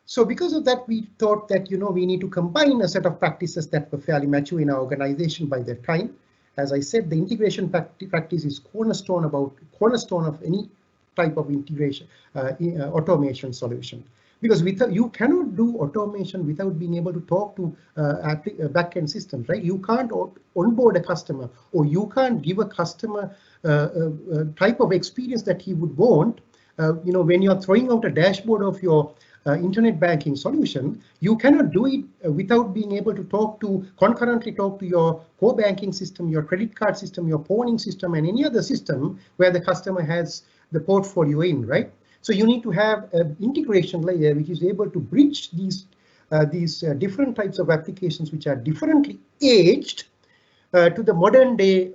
So because of that, we thought that we need to combine a set of practices that were fairly mature in our organization by that time. As I said, the integration practice is cornerstone of any type of integration automation solution. Because you cannot do automation without being able to talk to back-end systems, right? You can't onboard a customer, or you can't give a customer type of experience that he would want. When you're throwing out a dashboard of your internet banking solution, you cannot do it without being able to concurrently talk to your core banking system, your credit card system, your pawning system, and any other system where the customer has the portfolio in, right? So you need to have an integration layer which is able to bridge these different types of applications which are differently aged to the modern day,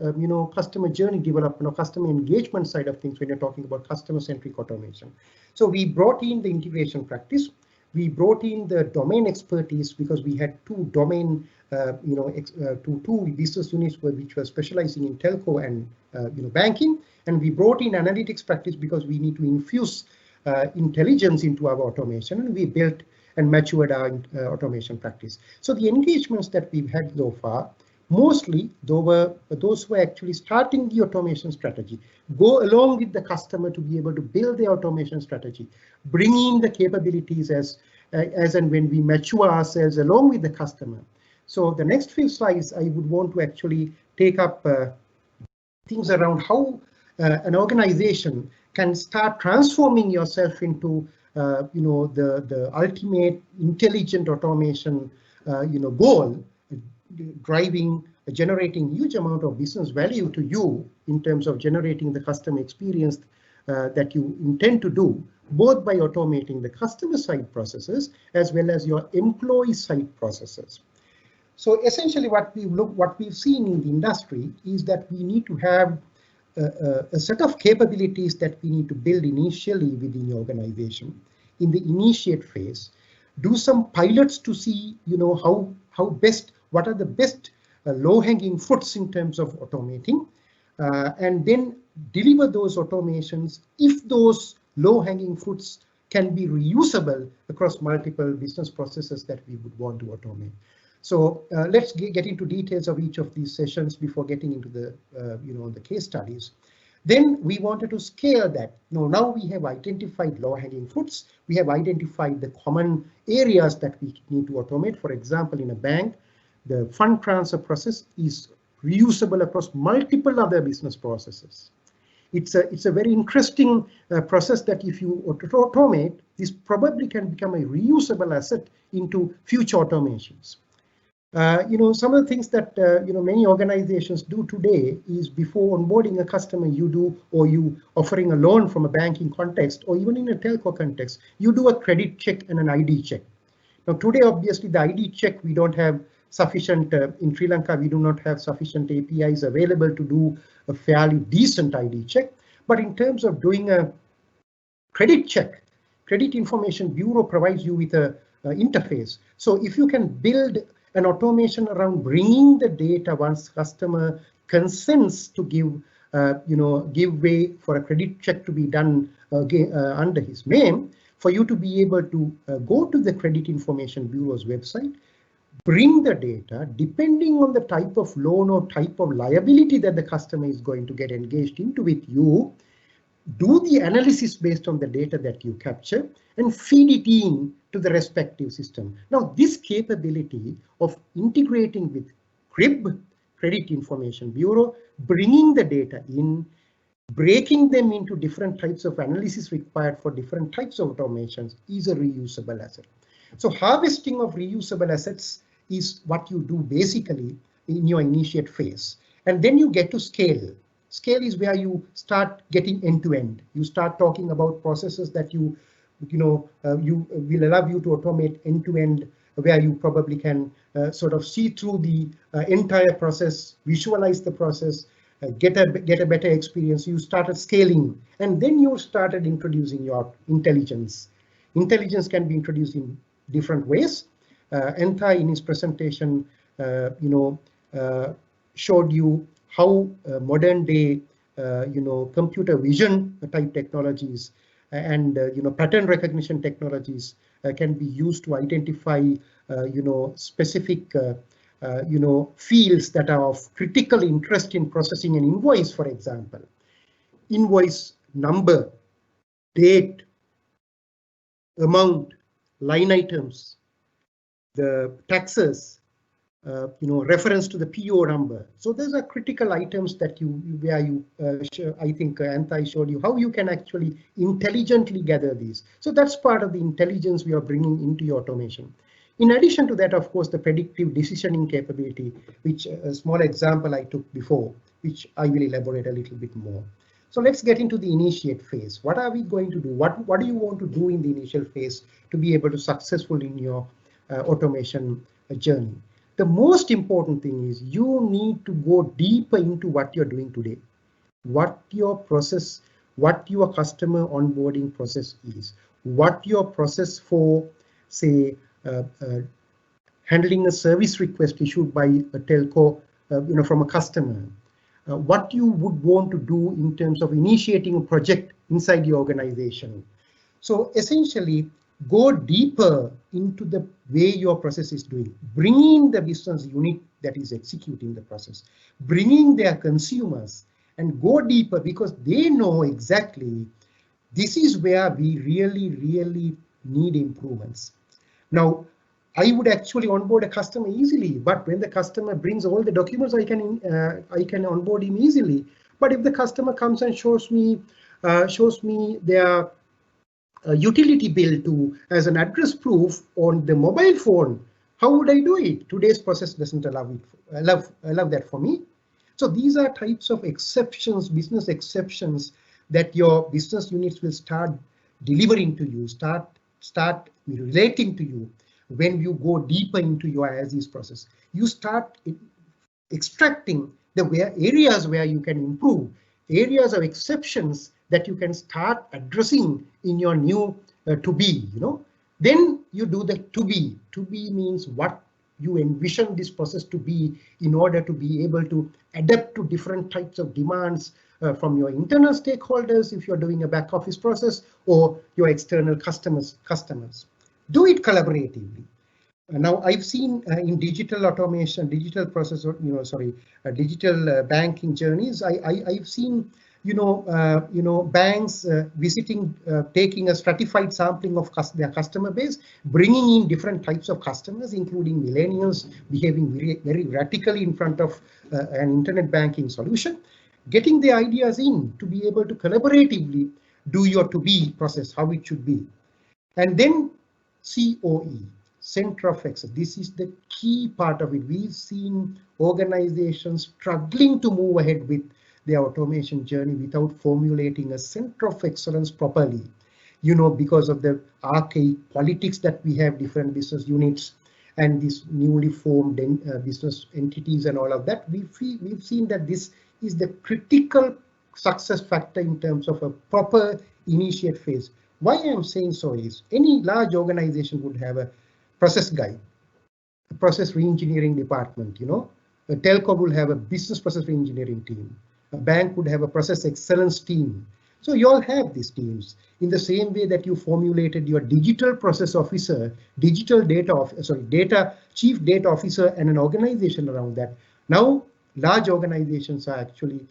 customer journey development or customer engagement side of things when you're talking about customer-centric automation. So we brought in the integration practice. We brought in the domain expertise because we had two domain, two business units which were specializing in telco and banking. And we brought in analytics practice because we need to infuse intelligence into our automation, and we built and matured our automation practice. So the engagements that we've had so far, mostly those who are actually starting the automation strategy, go along with the customer to be able to build the automation strategy, bring in the capabilities as and when we mature ourselves along with the customer. So the next few slides, I would want to actually take up things around how an organization can start transforming yourself into the ultimate intelligent automation goal, driving generating huge amount of business value to you in terms of generating the customer experience that you intend to do, both by automating the customer side processes as well as your employee side processes. So essentially what we've seen in the industry is that we need to have a set of capabilities that we need to build initially within the organization in the initiate phase, do some pilots to see, how best, what are the best low-hanging fruits in terms of automating, and then deliver those automations if those low-hanging fruits can be reusable across multiple business processes that we would want to automate. So let's get into details of each of these sessions before getting into the the case studies. Then we wanted to scale that. Now we have identified low-hanging fruits. We have identified the common areas that we need to automate. For example, in a bank, the fund transfer process is reusable across multiple other business processes. It's a very interesting process that if you automate, this probably can become a reusable asset into future automations. Some of the things that many organizations do today is before onboarding a customer, or you offering a loan from a banking context, or even in a telco context, you do a credit check and an ID check. Now today, obviously, the ID check we don't have sufficient in Sri Lanka. We do not have sufficient APIs available to do a fairly decent ID check. But in terms of doing a credit check, Credit Information Bureau provides you with a interface. So if you can build an automation around bringing the data once customer consents to give way for a credit check to be done under his name, for you to be able to go to the Credit Information Bureau's website, bring the data, depending on the type of loan or type of liability that the customer is going to get engaged into with you, do the analysis based on the data that you capture and feed it in to the respective system. Now, this capability of integrating with CRIB, Credit Information Bureau, bringing the data in, breaking them into different types of analysis required for different types of automations is a reusable asset. So harvesting of reusable assets is what you do basically in your initiate phase. And then you get to scale. Scale is where you start getting end-to-end. You start talking about processes that you will allow you to automate end-to-end, where you probably can sort of see through the entire process, visualize the process, get a better experience. You started scaling, and then you started introducing your intelligence. Intelligence can be introduced in different ways. Thye in his presentation, showed you how modern day, computer vision type technologies and pattern recognition technologies can be used to identify specific fields that are of critical interest in processing an invoice, for example. Invoice number, date, amount, line items, the taxes, reference to the PO number. So those are critical items that I think Thye showed you how you can actually intelligently gather these. So that's part of the intelligence we are bringing into your automation. In addition to that, of course, the predictive decisioning capability, which a small example I took before, which I will elaborate a little bit more. So let's get into the initiate phase. What are we going to do? What do you want to do in the initial phase to be able to successful in your automation journey? The most important thing is you need to go deeper into what you're doing today, what your process, what your customer onboarding process is, what your process for, say, handling a service request issued by a telco, from a customer, what you would want to do in terms of initiating a project inside your organization. So essentially, go deeper into the way your process is doing, bringing the business unit that is executing the process, bringing their consumers, and go deeper because they know exactly this is where we really need improvements. Now, I would actually onboard a customer easily, but when the customer brings all the documents, I can onboard him easily. But if the customer comes and shows me their utility bill as an address proof on the mobile phone, How would I do it? Today's process doesn't allow that for me. So these are types of exceptions, business exceptions, that your business units will start delivering to you, start relating to you when you go deeper into your as-is process. You start extracting the areas where you can improve, areas of exceptions that you can start addressing in your new to be, Then you do the to be. To be means what you envision this process to be in order to be able to adapt to different types of demands from your internal stakeholders if you're doing a back office process, or your external customers. Do it collaboratively. Now I've seen in digital automation, digital process, digital banking journeys. I've seen banks visiting, taking a stratified sampling of their customer base, bringing in different types of customers, including millennials behaving very radically in front of an internet banking solution, getting the ideas in to be able to collaboratively do your to be process, how it should be. And then COE, Center of Excellence. This is the key part of it. We've seen organizations struggling to move ahead with their automation journey without formulating a center of excellence properly. Because of the archaic politics that we have, different business units and these newly formed business entities and all of that, we've seen that this is the critical success factor in terms of a proper initiate phase. Why I'm saying so is any large organization would have a process guy, a process reengineering department, A telco will have a business process reengineering team. A bank would have a process excellence team. So you all have these teams in the same way that you formulated your digital process officer, chief data officer, and an organization around that. Now, large organizations are actually,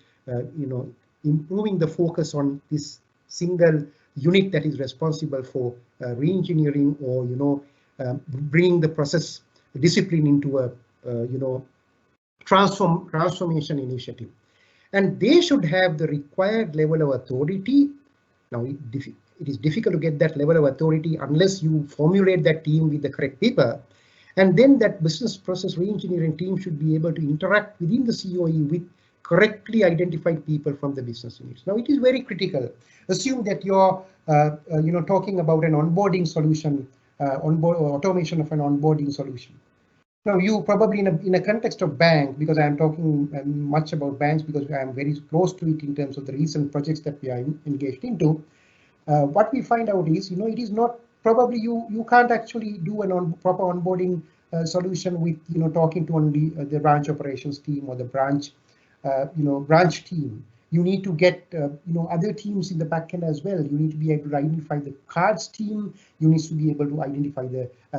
improving the focus on this single unit that is responsible for reengineering or, bringing the process discipline into a, transformation initiative. And they should have the required level of authority. Now, it is difficult to get that level of authority unless you formulate that team with the correct people. And then that business process reengineering team should be able to interact within the COE with correctly identified people from the business units. Now, it is very critical. Assume that you're, talking about an onboarding solution, automation of an onboarding solution. Now, you probably in a context of bank, because I am talking much about banks because I am very close to it in terms of the recent projects that we are engaged into. What we find out is, it is not probably you can't actually do a proper onboarding solution with talking to only the branch operations team or the branch team. You need to get other teams in the backend as well. You need to be able to identify the cards team. You need to be able to identify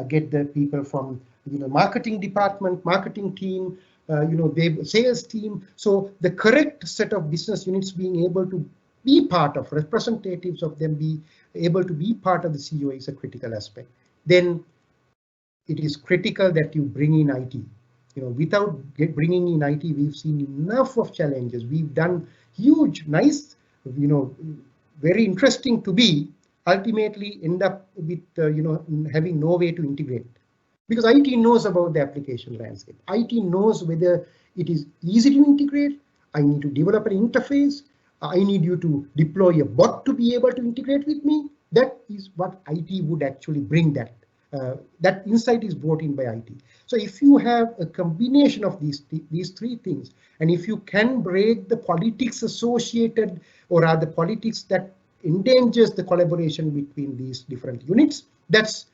get the people from marketing department, marketing team, the sales team. So the correct set of business units being able to be part of, representatives of them be able to be part of the COE is a critical aspect. Then it is critical that you bring in IT. Without bringing in IT, we've seen enough of challenges. We've done huge, nice, very interesting to be, ultimately end up with, having no way to integrate. Because IT knows about the application landscape. IT knows whether it is easy to integrate. I need to develop an interface. I need you to deploy a bot to be able to integrate with me. That is what IT would actually bring that. That insight is brought in by IT. So if you have a combination of these three things, and if you can break the politics associated or are the politics that endangers the collaboration between these different units, that's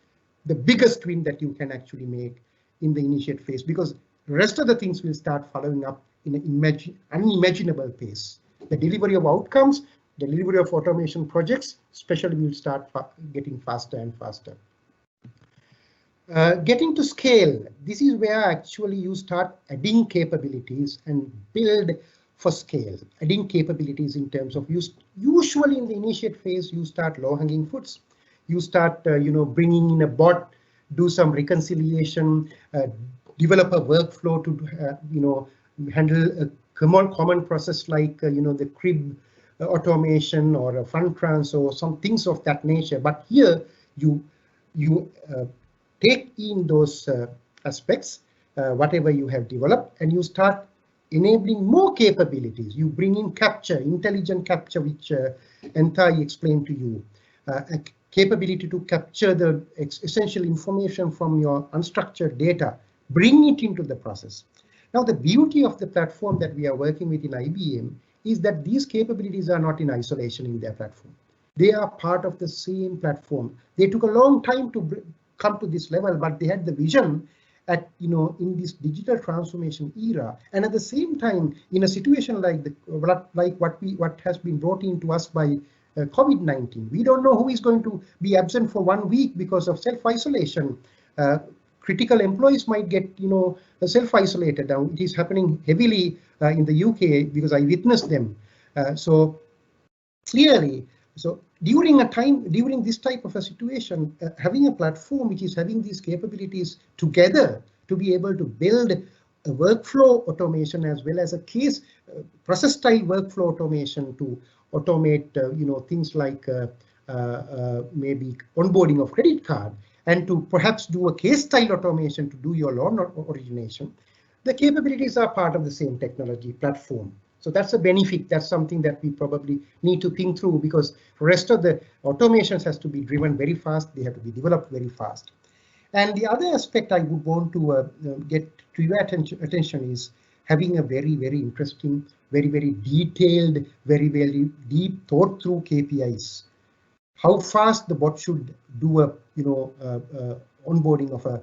the biggest win that you can actually make in the initiate phase, because the rest of the things will start following up in an unimaginable pace. The delivery of outcomes, the delivery of automation projects, especially, will start getting faster and faster. Getting to scale, this is where actually you start adding capabilities and build for scale. Adding capabilities in terms of usually in the initiate phase, you start low-hanging fruits. You start, bringing in a bot, do some reconciliation, develop a workflow to, handle a common process like, the crib automation or a fund transfer or some things of that nature. But here you take in those aspects, whatever you have developed, and you start enabling more capabilities. You bring in capture, intelligent capture, which Thye explained to you, a capability to capture the essential information from your unstructured data, bring it into the process. Now, the beauty of the platform that we are working with in IBM is that these capabilities are not in isolation in their platform. They are part of the same platform. They took a long time to come to this level, but they had the vision at, in this digital transformation era, and at the same time, in a situation like what has been brought in to us by COVID-19, we don't know who is going to be absent for 1 week because of self-isolation. Critical employees might get, self-isolated. Now it is happening heavily in the UK because I witnessed them. So clearly, during this type of a situation, having a platform which is having these capabilities together to be able to build a workflow automation as well as a case process style workflow automation to automate, things like maybe onboarding of credit card, and to perhaps do a case style automation to do your loan origination. The capabilities are part of the same technology platform. So that's a benefit. That's something that we probably need to think through, because the rest of the automations has to be driven very fast. They have to be developed very fast. And the other aspect I would want to get to your attention is having a very, very interesting, very, very detailed, very, very deep thought through KPIs. How fast the bot should do a, onboarding of a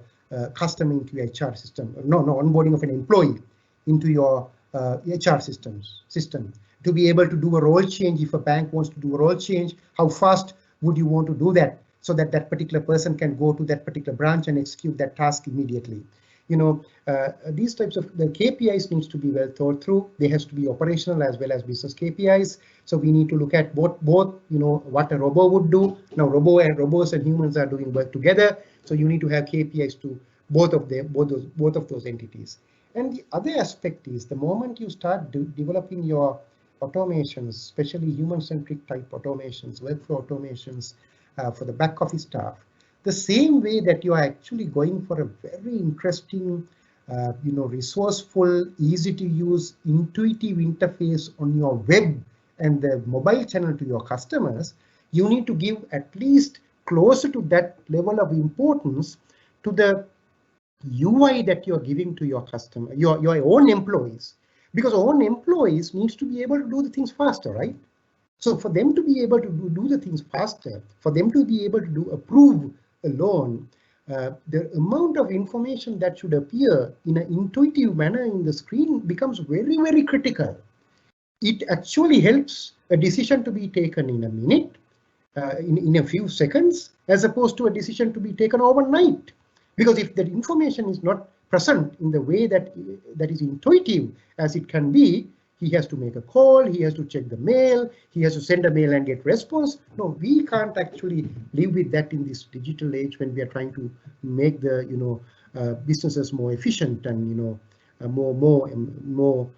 customer into your HR system. No, onboarding of an employee into your HR system to be able to do a role change. If a bank wants to do a role change, how fast would you want to do that so that that particular person can go to that particular branch and execute that task immediately? These types of the KPIs needs to be well thought through. They has to be operational as well as business KPIs. So we need to look at both what a robot would do. Now robots and humans are doing work together. So you need to have KPIs to both of those entities. And the other aspect is the moment you start developing your automations, especially human-centric type automations, workflow automations for the back office staff, the same way that you are actually going for a very interesting, resourceful, easy to use, intuitive interface on your web and the mobile channel to your customers, you need to give at least closer to that level of importance to the UI that you're giving to your customer, your own employees, because own employees needs to be able to do the things faster, right? So for them to be able to do the things faster, for them to be able to approve a loan, the amount of information that should appear in an intuitive manner in the screen becomes very, very critical. It actually helps a decision to be taken in a minute, in a few seconds, as opposed to a decision to be taken overnight. Because if the information is not present in the way that is intuitive as it can be, he has to make a call, he has to check the mail, he has to send a mail and get response. No, we can't actually live with that in this digital age when we are trying to make the businesses more efficient and more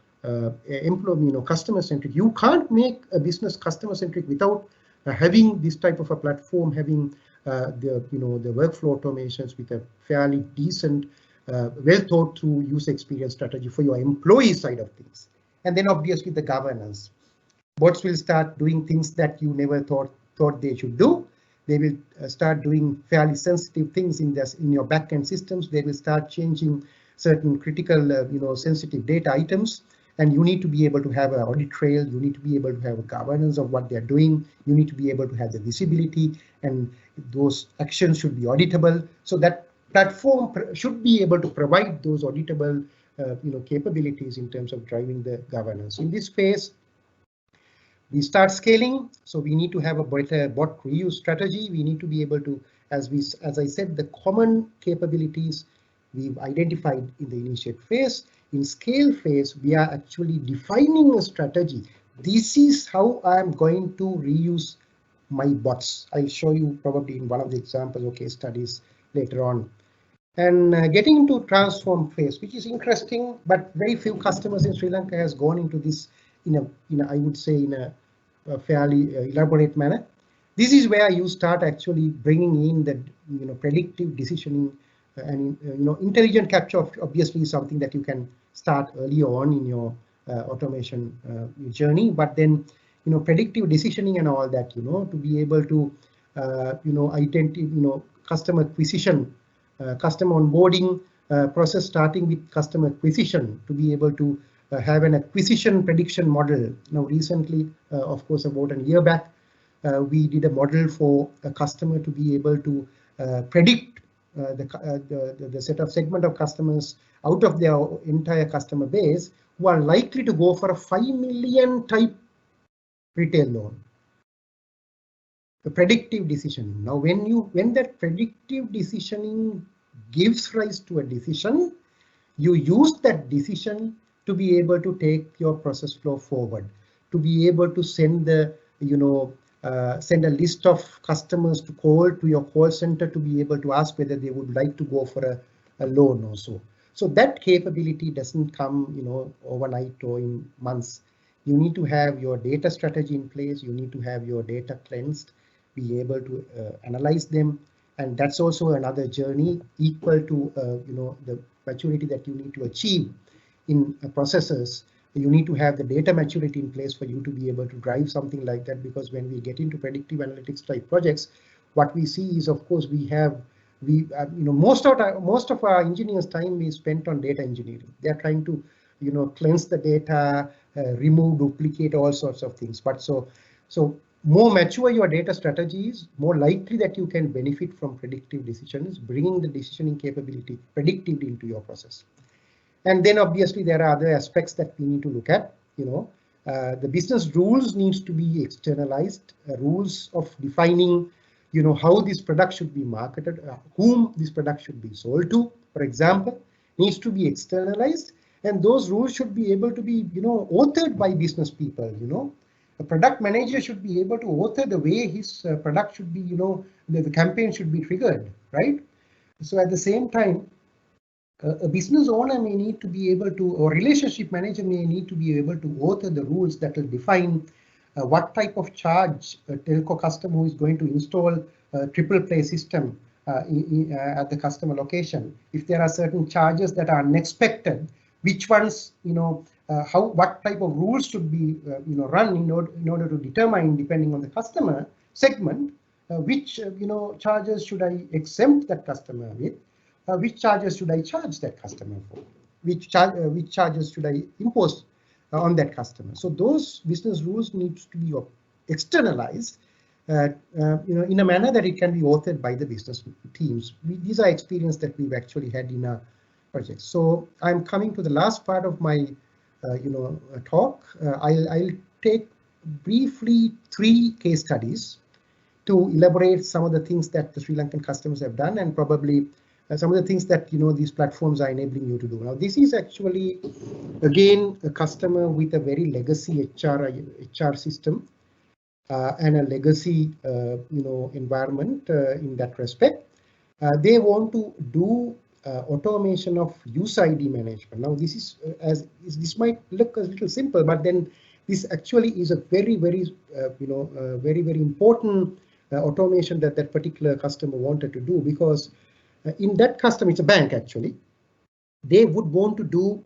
customer centric. You can't make a business customer centric without having this type of a platform, having the workflow automations with a fairly decent, well thought through user experience strategy for your employee side of things. And then obviously the governance. Bots will start doing things that you never thought they should do. They will start doing fairly sensitive things in your backend systems. They will start changing certain critical, sensitive data items. And you need to be able to have an audit trail. You need to be able to have a governance of what they're doing. You need to be able to have the visibility, and those actions should be auditable. So that platform should be able to provide those auditable, capabilities in terms of driving the governance. In this phase, we start scaling. So we need to have a better bot reuse strategy. We need to be able to, as I said, the common capabilities we've identified in the initiate phase. In scale phase, we are actually defining a strategy. This is how I'm going to reuse my bots. I'll show you probably in one of the examples or case studies later on. And getting into transform phase, which is interesting, but very few customers in Sri Lanka has gone into this in a I would say in a fairly elaborate manner. This is where you start actually bringing in the predictive decisioning and intelligent capture obviously is something that you can start early on in your automation journey, but then predictive decisioning and all that, to be able to identify customer acquisition, customer onboarding process starting with customer acquisition, to be able to have an acquisition prediction model. Now recently, of course, about a year back, we did a model for a customer to be able to predict the set of segment of customers out of their entire customer base who are likely to go for a 5 million type retail loan. The predictive decisioning. Now, when that predictive decisioning gives rise to a decision, you use that decision to be able to take your process flow forward, to be able to send the send a list of customers to call to your call center to be able to ask whether they would like to go for a loan or so. So that capability doesn't come overnight or in months. You need to have your data strategy in place. You need to have your data cleansed, be able to analyze them, and that's also another journey equal to the maturity that you need to achieve in processes. You need to have the data maturity in place for you to be able to drive something like that, because when we get into predictive analytics type projects, what we see is, of course, most of our engineers' time is spent on data engineering. They're trying to cleanse the data, remove, duplicate, all sorts of things. But so more mature your data strategy is, more likely that you can benefit from predictive decisions, bringing the decisioning capability predictively into your process. And then obviously there are other aspects that we need to look at. The business rules needs to be externalized, rules of defining how this product should be marketed, whom this product should be sold to, for example, needs to be externalized, and those rules should be able to be authored by business people. A product manager should be able to author the way his product should be, the campaign should be triggered, right? So at the same time, a business owner may need to be able to, or relationship manager may need to be able to author the rules that will define what type of charge a telco customer who is going to install a triple play system at the customer location. If there are certain charges that are unexpected, which ones, what type of rules should be run in order to determine, depending on the customer segment, which charges should I exempt that customer with, which charges should I charge that customer for, which charges should I impose on that customer. So those business rules need to be externalized in a manner that it can be authored by the business teams. These are experiences that we've actually had in our projects. So I'm coming to the last part of my talk. I'll take briefly 3 case studies to elaborate some of the things that the Sri Lankan customers have done, and probably some of the things that these platforms are enabling you to do. Now, this is actually again a customer with a very legacy HR system and a legacy environment in that respect. They want to do automation of user ID management. Now, this is this might look a little simple, but then this actually is a very very important automation that that particular customer wanted to do, because in that customer, it's a bank actually, they would want to do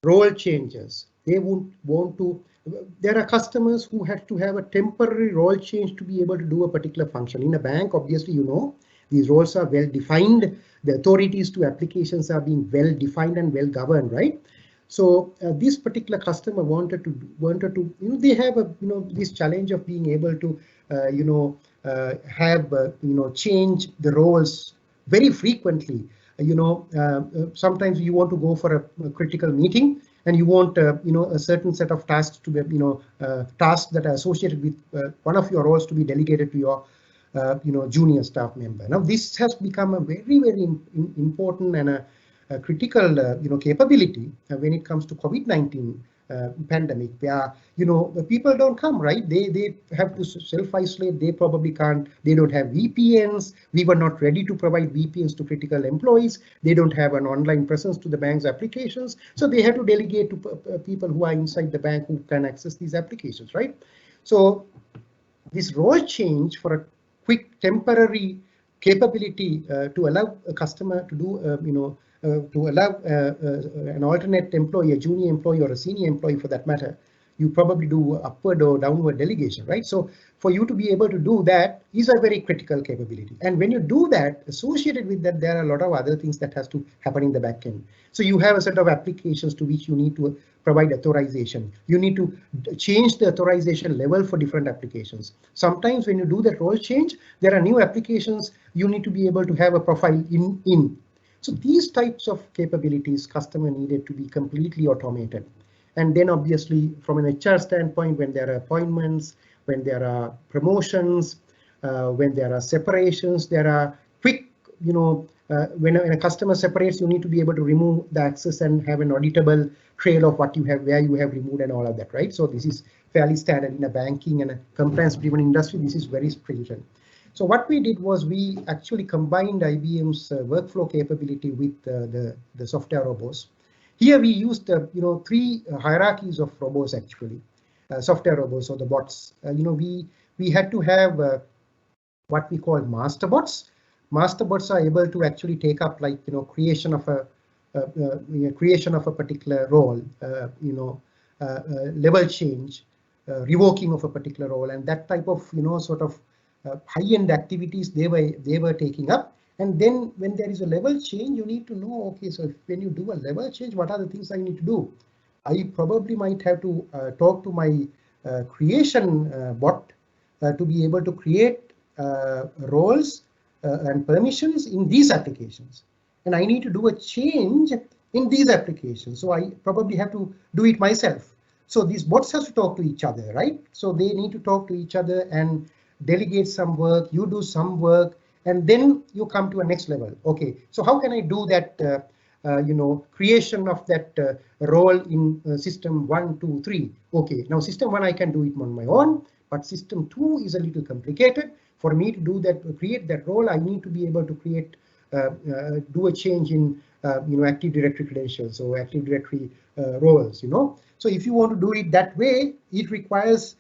role changes. They would want to, there are customers who have to have a temporary role change to be able to do a particular function. In a bank, obviously, these roles are well defined. The authorities to applications are being well defined and well governed, right? So this particular customer wanted to they have this challenge of being able to change the roles very frequently. Sometimes you want to go for a critical meeting and you want a certain set of tasks to be tasks that are associated with one of your roles to be delegated to your junior staff member. Now this has become a very important and a critical capability when it comes to COVID-19 pandemic, where people don't come, right? They have to self-isolate. They probably can't. They don't have VPNs. We were not ready to provide VPNs to critical employees. They don't have an online presence to the bank's applications, so they have to delegate to people who are inside the bank who can access these applications, right? So this role change for a quick temporary capability to allow a customer to do, to allow an alternate employee, a junior employee or a senior employee for that matter, you probably do upward or downward delegation, right? So for you to be able to do that is a very critical capability. And when you do that, associated with that, there are a lot of other things that has to happen in the back end. So you have a set of applications to which you need to provide authorization. You need to change the authorization level for different applications. Sometimes when you do that role change, there are new applications you need to be able to have a profile in. So these types of capabilities customer needed to be completely automated. And then obviously from an HR standpoint, when there are appointments, when there are promotions, when there are separations, there are quick, when a customer separates, you need to be able to remove the access and have an auditable trail of what you have, where you have removed and all of that, right? So this is fairly standard in a banking and a compliance-driven industry. This is very stringent. So what we did was we actually combined IBM's workflow capability with the software robots. Here we used three hierarchies of robots actually, software robots or the bots. We had to have what we call master bots. Master bots are able to actually take up like creation of a particular role, level change, revoking of a particular role, and that type of sort of high-end activities they were taking up. And then when there is a level change, you need to know, okay, so when you do a level change, what are the things I need to do? I probably might have to talk to my creation bot to be able to create roles and permissions in these applications. And I need to do a change in these applications. So I probably have to do it myself. So these bots have to talk to each other, right? So they need to talk to each other and delegate some work, you do some work, and then you come to a next level. Okay, so how can I do that, creation of that role in system 1, 2, 3? Okay, now system 1 I can do it on my own, but system 2 is a little complicated. For me to do that, create that role, I need to be able to create, do a change in Active Directory credentials or Active Directory roles. So if you want to do it that way, it requires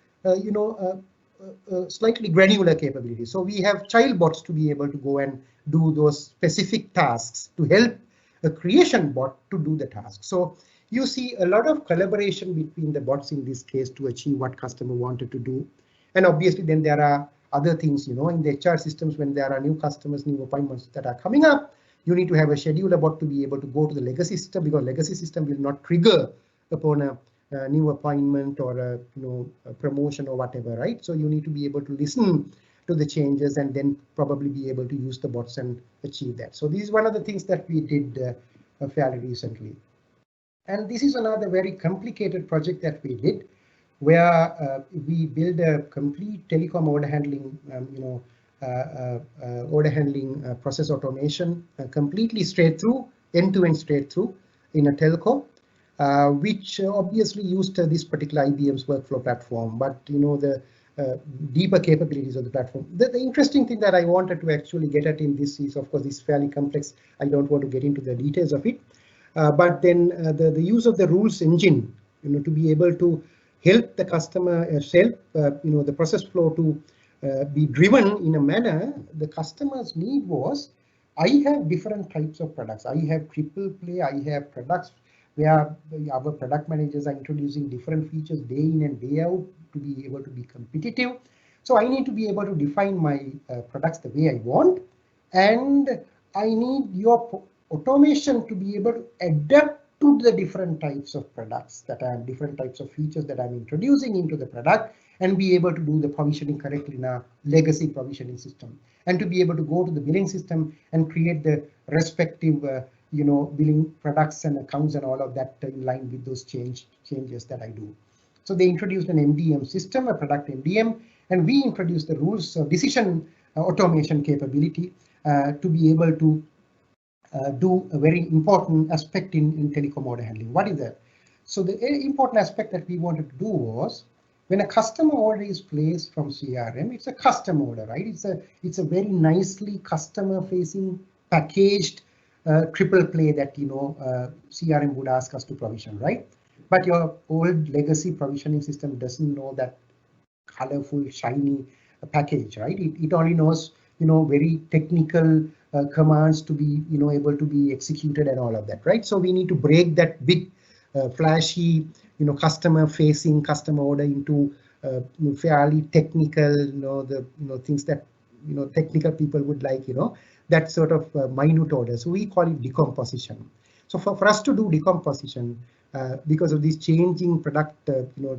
slightly granular capability. So we have child bots to be able to go and do those specific tasks to help a creation bot to do the task. So you see a lot of collaboration between the bots in this case to achieve what customer wanted to do. And obviously then there are other things, in the HR systems, when there are new customers, new appointments that are coming up, you need to have a scheduler bot to be able to go to the legacy system, because legacy system will not trigger upon a new appointment or a promotion or whatever, right? So you need to be able to listen to the changes and then probably be able to use the bots and achieve that. So this is one of the things that we did fairly recently. And this is another very complicated project that we did, where we build a complete telecom order handling, process automation, completely straight through, end-to-end straight through in a telco. Which obviously used this particular IBM's workflow platform, but the deeper capabilities of the platform. The interesting thing that I wanted to actually get at in this is, of course, this fairly complex. I don't want to get into the details of it, but then the use of the rules engine, to be able to help the customer the process flow to be driven in a manner the customer's need was. I have different types of products. I have triple play. I have products where our product managers are introducing different features day in and day out to be able to be competitive. So I need to be able to define my products the way I want, and I need your automation to be able to adapt to the different types of products that are different types of features that I'm introducing into the product, and be able to do the provisioning correctly in a legacy provisioning system, and to be able to go to the billing system and create the respective billing products and accounts and all of that in line with those changes that I do. So they introduced an MDM system, a product MDM, and we introduced the rules of decision automation capability to be able to do a very important aspect in telecom order handling. What is that? So the important aspect that we wanted to do was, when a customer order is placed from CRM, it's a custom order, right? It's a very nicely customer-facing packaged triple play that CRM would ask us to provision, right? But your old legacy provisioning system doesn't know that colorful, shiny package, right? It only knows very technical commands to be able to be executed and all of that, right? So we need to break that big flashy customer facing customer order into fairly technical things that technical people would like, that sort of minute order. So we call it decomposition. So for us to do decomposition, because of these changing product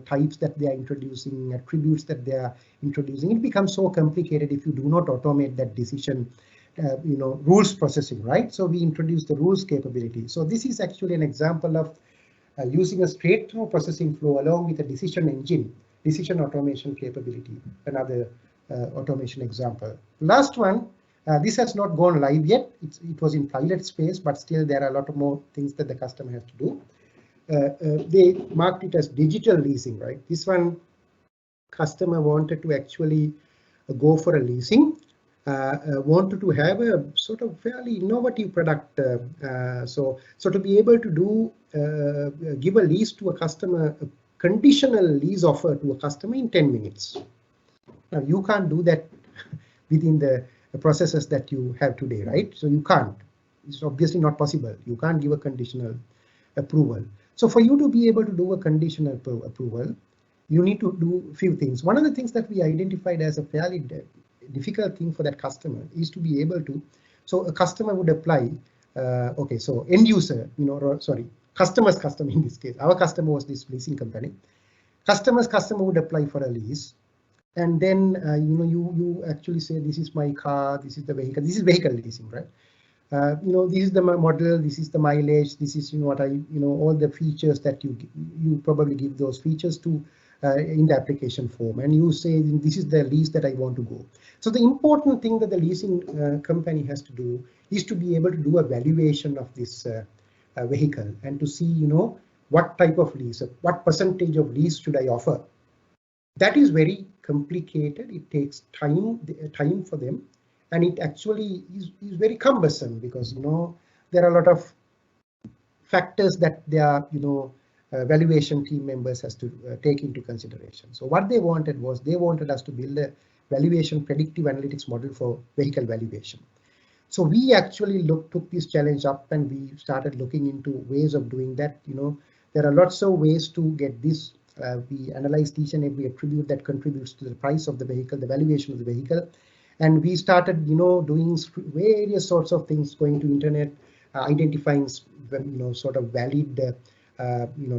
types that they are introducing, attributes that they are introducing, it becomes so complicated if you do not automate that decision rules processing, right? So we introduce the rules capability. So this is actually an example of using a straight through processing flow along with a decision engine, decision automation capability, another automation example. Last one, this has not gone live yet. It was in pilot space, but still there are a lot of more things that the customer has to do. They marked it as digital leasing, right? This one, customer wanted to actually go for a leasing, wanted to have a sort of fairly innovative product. So to be able to do give a lease to a customer, a conditional lease offer to a customer in 10 minutes. Now you can't do that within the processes that you have today, right? So you can't. It's obviously not possible. You can't give a conditional approval. So for you to be able to do a conditional approval, you need to do a few things. One of the things that we identified as a fairly difficult thing for that customer is to be able to, so a customer would apply, okay, so end user, customer's customer in this case, our customer was this leasing company. Customer would apply for a lease, and then you actually say, this is my car, this is the vehicle, this is vehicle leasing, right? This is the model, this is the mileage, this is what all the features that you probably give those features to in the application form, and you say this is the lease that I want to go. So the important thing that the leasing company has to do is to be able to do a valuation of this vehicle and to see what type of lease, what percentage of lease should I offer. That is very complicated. It takes time for them, and it actually is very cumbersome because there are a lot of factors that their valuation team members has to take into consideration. So what they wanted was they wanted us to build a valuation predictive analytics model for vehicle valuation. So we actually took this challenge up and we started looking into ways of doing that. There are lots of ways to get this. We analyzed each and every attribute that contributes to the price of the vehicle, the valuation of the vehicle. And we started, doing various sorts of things, going to internet, identifying, sort of valid,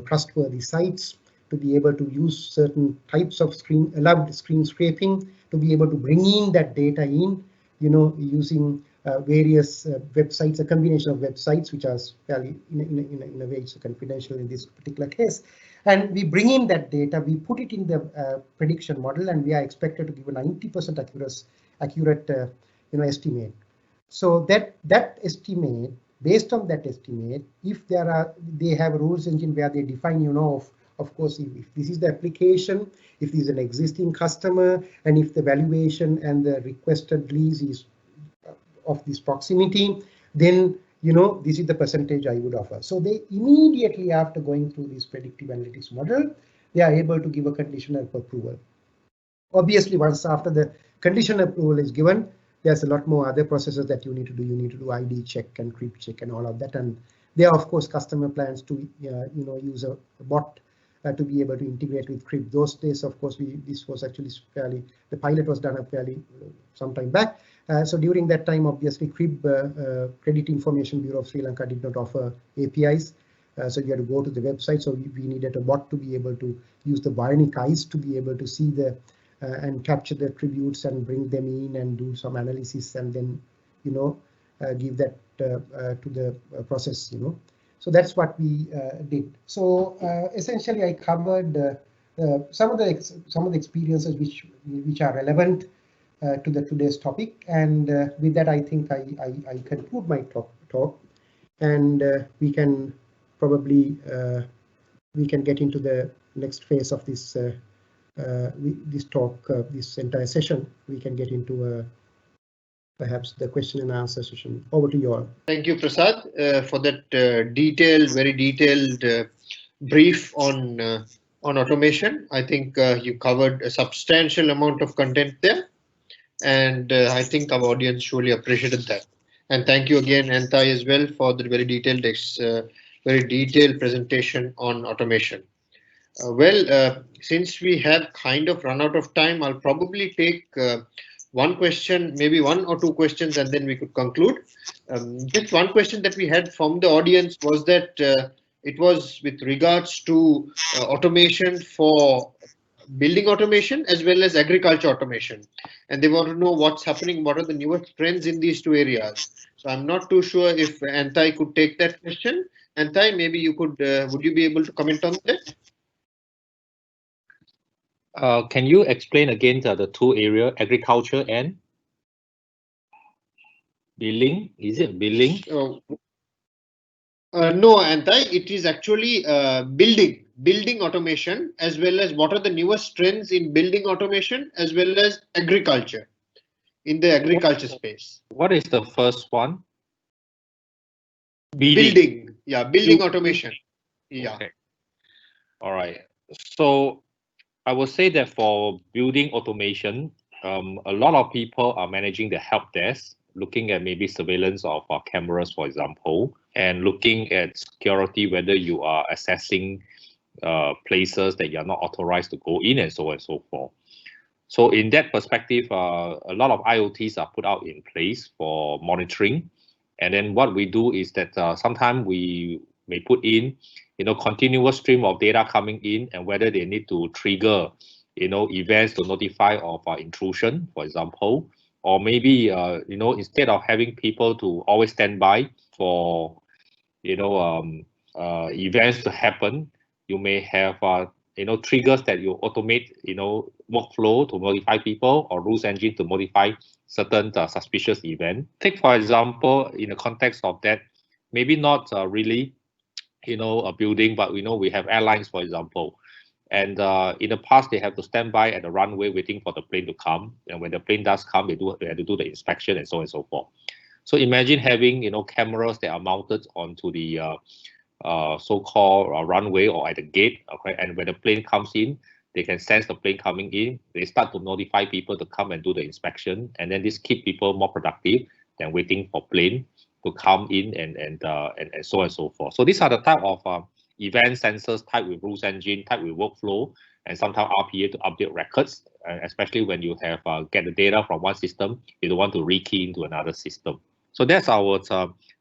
trustworthy sites to be able to use certain types of allowed screen scraping to be able to bring in that data in, using various websites, a combination of websites, which are fairly, in a way, it's confidential in this particular case. And we bring in that data, we put it in the prediction model, and we are expected to give a 90% accurate estimate. So that estimate, based on that estimate, if they have a rules engine where they define, of course, if this is the application, if this is an existing customer, and if the valuation and the requested lease is of this proximity, then this is the percentage I would offer. So they immediately, after going through this predictive analytics model, they are able to give a conditional approval. Obviously, once after the conditional approval is given, there's a lot more other processes that you need to do. You need to do ID check and creep check and all of that. And there are, of course, customer plans to use a bot to be able to integrate with Crib. Those days, of course, this was actually fairly, the pilot was done fairly some time back. So during that time, obviously, Crib, Credit Information Bureau of Sri Lanka, did not offer APIs. So you had to go to the website. So we needed a bot to be able to use the bionic eyes to be able to see the and capture the attributes and bring them in and do some analysis and then give that to the process. So that's what we did. So essentially, I covered some of the experiences which are relevant to today's topic, and with that, I think I conclude my talk, and we can probably get into the next phase of this this talk, this entire session. We can get into perhaps the question and answer session. Over to you all. Thank you, Prasad, for that very detailed brief on automation. I think you covered a substantial amount of content there. and I think our audience surely appreciated that. And thank you again, Thye, as well, for the very detailed presentation on automation. Since we have kind of run out of time, I'll probably take one question, maybe one or two questions, and then we could conclude. Just one question that we had from the audience was that it was with regards to automation for building automation as well as agriculture automation. And they want to know what's happening, what are the newest trends in these two areas. So I'm not too sure if Thye could take that question. Thye, maybe you could, would you be able to comment on that? Can you explain again the two areas, agriculture and billing? Is it billing? No, Thye, it is actually building automation, as well as what are the newest trends in building automation as well as agriculture, in the agriculture space. What is the first one? Building, yeah, building automation. Yeah. Okay. All right. So I would say that for building automation, a lot of people are managing the help desk, looking at maybe surveillance of cameras, for example, and looking at security, whether you are accessing places that you're not authorized to go in, and so on and so forth. So in that perspective, a lot of IoTs are put out in place for monitoring. And then what we do is that sometimes we may put in, continuous stream of data coming in, and whether they need to trigger, events to notify of intrusion, for example, or maybe, instead of having people to always stand by for, events to happen, you may have, triggers that you automate, workflow to notify people, or rules engine to modify certain suspicious event. Take, for example, in the context of that, maybe not really, a building, but we have airlines, for example. And in the past, they have to stand by at the runway waiting for the plane to come. And when the plane does come, they have to do the inspection and so on and so forth. So imagine having, cameras that are mounted onto the so-called runway or at the gate. Okay, and when the plane comes in, they can sense the plane coming in. They start to notify people to come and do the inspection, and then this keep people more productive than waiting for plane to come in and so on and so forth. So these are the type of event sensors, type with rules engine, type with workflow, and sometimes RPA to update records, especially when you have get the data from one system, you don't want to rekey into another system. So that's our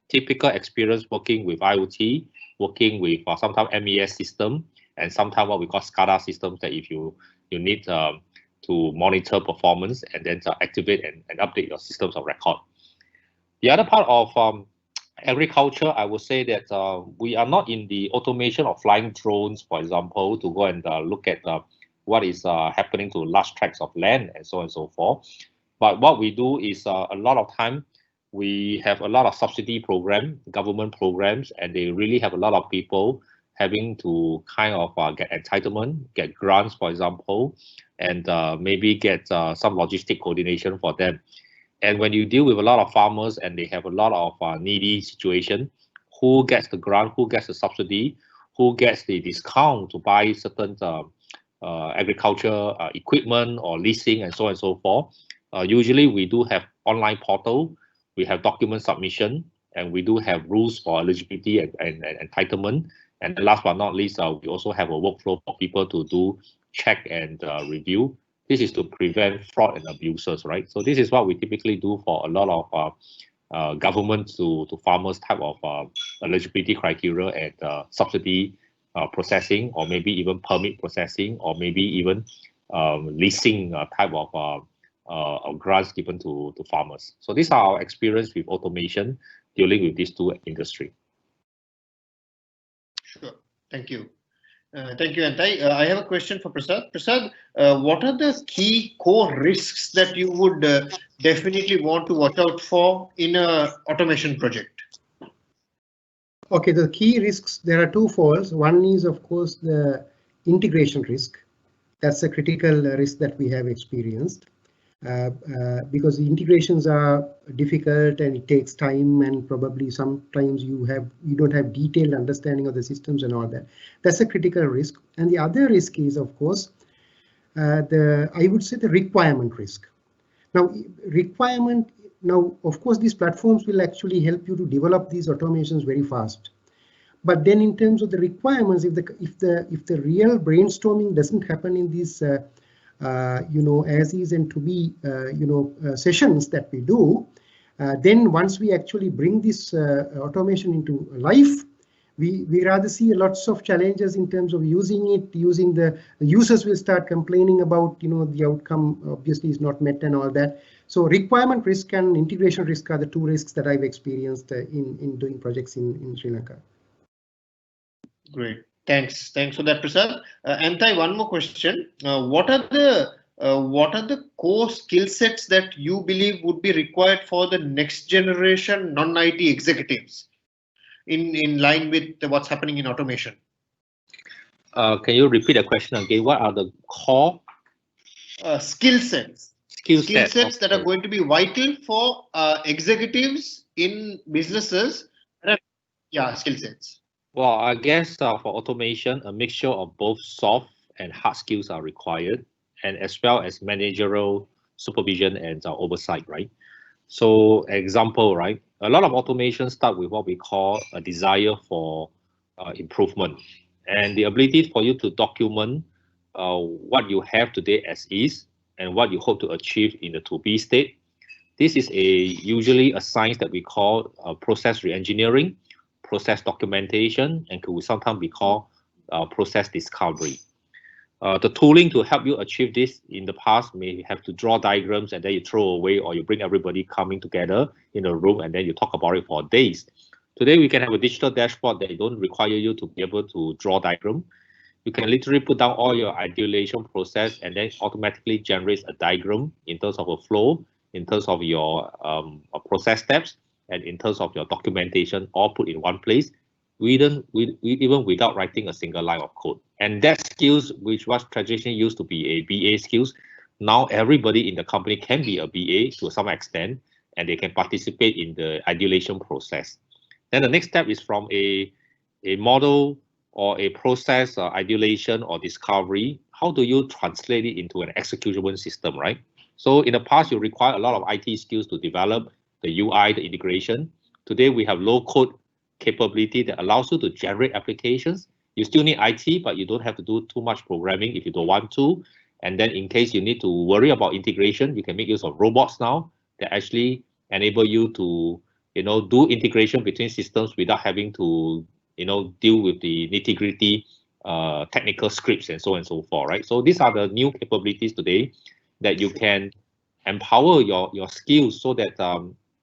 typical experience working with IoT, working with sometimes MES system, and sometimes what we call SCADA systems, that if you need to monitor performance and then to activate and update your systems of record. The other part of agriculture, I would say that we are not in the automation of flying drones, for example, to go and look at what is happening to large tracts of land and so on and so forth. But what we do is a lot of time, we have a lot of subsidy program, government programs, and they really have a lot of people having to kind of get entitlement, get grants, for example, and maybe get some logistic coordination for them. And when you deal with a lot of farmers and they have a lot of needy situation, who gets the grant, who gets the subsidy, who gets the discount to buy certain agriculture equipment or leasing and so on and so forth. Usually we do have online portal, we have document submission, and we do have rules for eligibility and entitlement. And last but not least, we also have a workflow for people to do check and review. This is to prevent fraud and abuses, right? So this is what we typically do for a lot of government to farmers type of eligibility criteria and subsidy processing, or maybe even permit processing, or maybe even leasing type of grants given to farmers. So these are our experience with automation dealing with these two industries. Sure, thank you. Thank you, Thye. I have a question for Prasad. Prasad, what are the key core risks that you would definitely want to watch out for in an automation project? Okay, the key risks, there are twofold. One is, of course, the integration risk. That's a critical risk that we have experienced. Because the integrations are difficult and it takes time, and probably sometimes you don't have detailed understanding of the systems and all that. That's a critical risk. And the other risk is, of course, I would say the requirement risk. Now, requirement. Now, of course, these platforms will actually help you to develop these automations very fast. But then, in terms of the requirements, if the real brainstorming doesn't happen in these, as is and to be, sessions that we do, then once we actually bring this automation into life, we rather see lots of challenges in terms of using it. The users will start complaining about, the outcome obviously is not met and all that. So requirement risk and integration risk are the two risks that I've experienced in doing projects in Sri Lanka. Great, thanks for that, Prasad. And Thye, one more question. What are the core skill sets that you believe would be required for the next generation non-IT executives in line with what's happening in automation? Can you repeat the question again? What are the core skill sets? Skill sets that are going to be vital for executives in businesses. Yeah, skill sets. Well, I guess for automation, a mixture of both soft and hard skills are required, and as well as managerial supervision and oversight, right? So, example, right? A lot of automation start with what we call a desire for improvement, and the ability for you to document what you have today as is and what you hope to achieve in the to-be state. This is usually a science that we call process reengineering, process documentation, and could sometimes be called process discovery. The tooling to help you achieve this in the past may have to draw diagrams and then you throw away, or you bring everybody coming together in a room and then you talk about it for days. Today, we can have a digital dashboard that don't require you to be able to draw diagram. You can literally put down all your ideation process and then automatically generates a diagram in terms of a flow, in terms of your process steps, and in terms of your documentation, all put in one place, even without writing a single line of code. And that skills, which was traditionally used to be a BA skills, now everybody in the company can be a BA to some extent, and they can participate in the ideation process. Then the next step is from a model or a process ideation or discovery. How do you translate it into an executable system, right? So in the past, you require a lot of IT skills to develop the UI, the integration. Today, we have low code capability that allows you to generate applications. You still need IT, but you don't have to do too much programming if you don't want to. And then in case you need to worry about integration, you can make use of robots now that actually enable you to, do integration between systems without having to, deal with the nitty-gritty technical scripts and so on and so forth, right? So these are the new capabilities today that you can empower your skills so that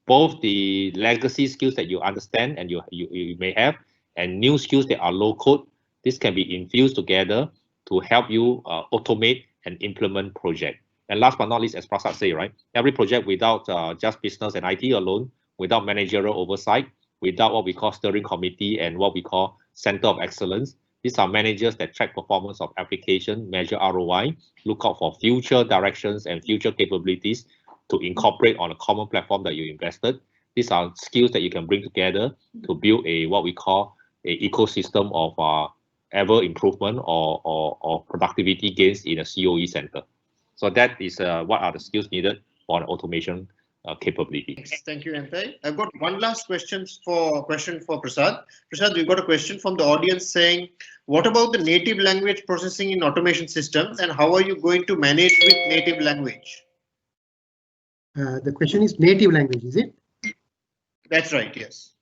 both the legacy skills that you understand and you may have, and new skills that are low code, this can be infused together to help you automate and implement project. And last but not least, as Prasad said, right, every project without just business and IT alone, without managerial oversight, without what we call steering committee and what we call center of excellence, these are managers that track performance of application, measure ROI, look out for future directions and future capabilities to incorporate on a common platform that you invested. These are skills that you can bring together to build what we call an ecosystem of ever improvement or productivity gains in a COE center. So that is what are the skills needed for an automation capability. Thank you, Thye. I've got one last question for Prasad. Prasad, we've got a question from the audience saying, what about the native language processing in automation systems, and how are you going to manage with native language? The question is native language, is it? That's right, yes.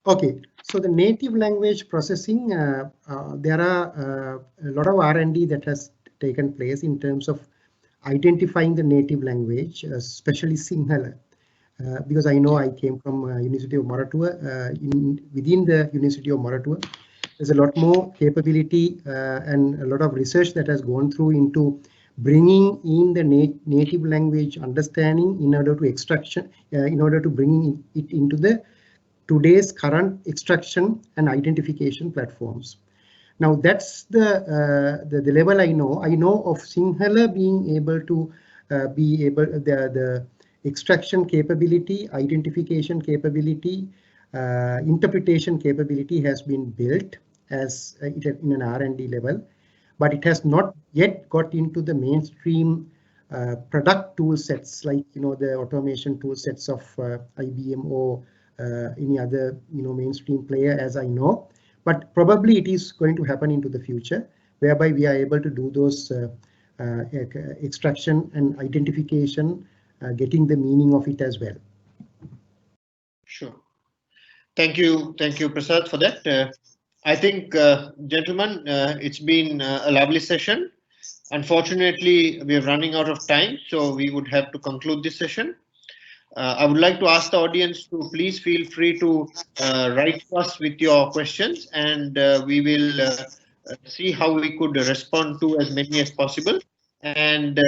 Okay, so the native language processing, there are a lot of R&D that has taken place in terms of identifying the native language, especially Sinhala, because I know I came from University of Moratuwa. Within the University of Moratuwa, there's a lot more capability and a lot of research that has gone through into bringing in the native language understanding in order to extraction, in order to bring it into the today's current extraction and identification platforms. Now that's the level I know. I know of Sinhala being able to the extraction capability, identification capability, interpretation capability has been built as in an R&D level, but it has not yet got into the mainstream product tool sets like the automation tool sets of IBM or any other mainstream player, as I know. But probably it is going to happen into the future, whereby we are able to do those extraction and identification, getting the meaning of it as well. Sure. Thank you, Prasad, for that. I think, gentlemen, it's been a lovely session. Unfortunately, we are running out of time, so we would have to conclude this session. I would like to ask the audience to please feel free to write to us with your questions, and we will see how we could respond to as many as possible. And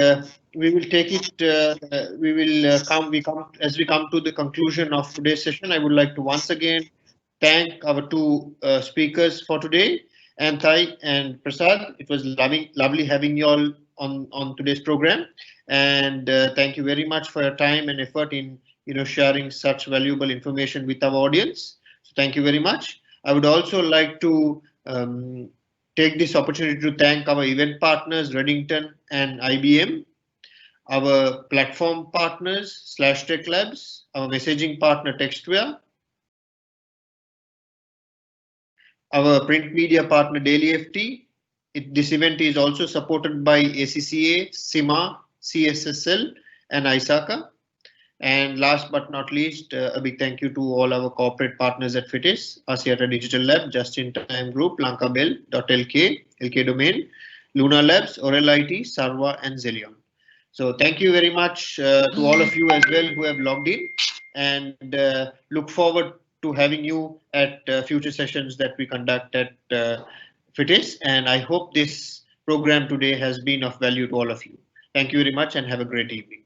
we will take it. As we come to the conclusion of today's session. I would like to once again thank our two speakers for today, and Thye and Prasad. It was lovely having you all on today's program, and thank you very much for your time and effort in sharing such valuable information with our audience. So thank you very much. I would also like to take this opportunity to thank our event partners, Reddington and IBM, our platform partners, /Tech Labs, our messaging partner, Textware, our print media partner, Daily FT. This event is also supported by ACCA, CIMA, CSSL, and ISACA. And last but not least, a big thank you to all our corporate partners at FITIS, Asiata Digital Lab, Just in Time Group, Lankabell.lk, LK Domain, Luna Labs, Orel IT, Sarva, and Zelion. So thank you very much to all of you as well who have logged in, and look forward to having you at future sessions that we conduct at FITIS. And I hope this program today has been of value to all of you. Thank you very much and have a great evening.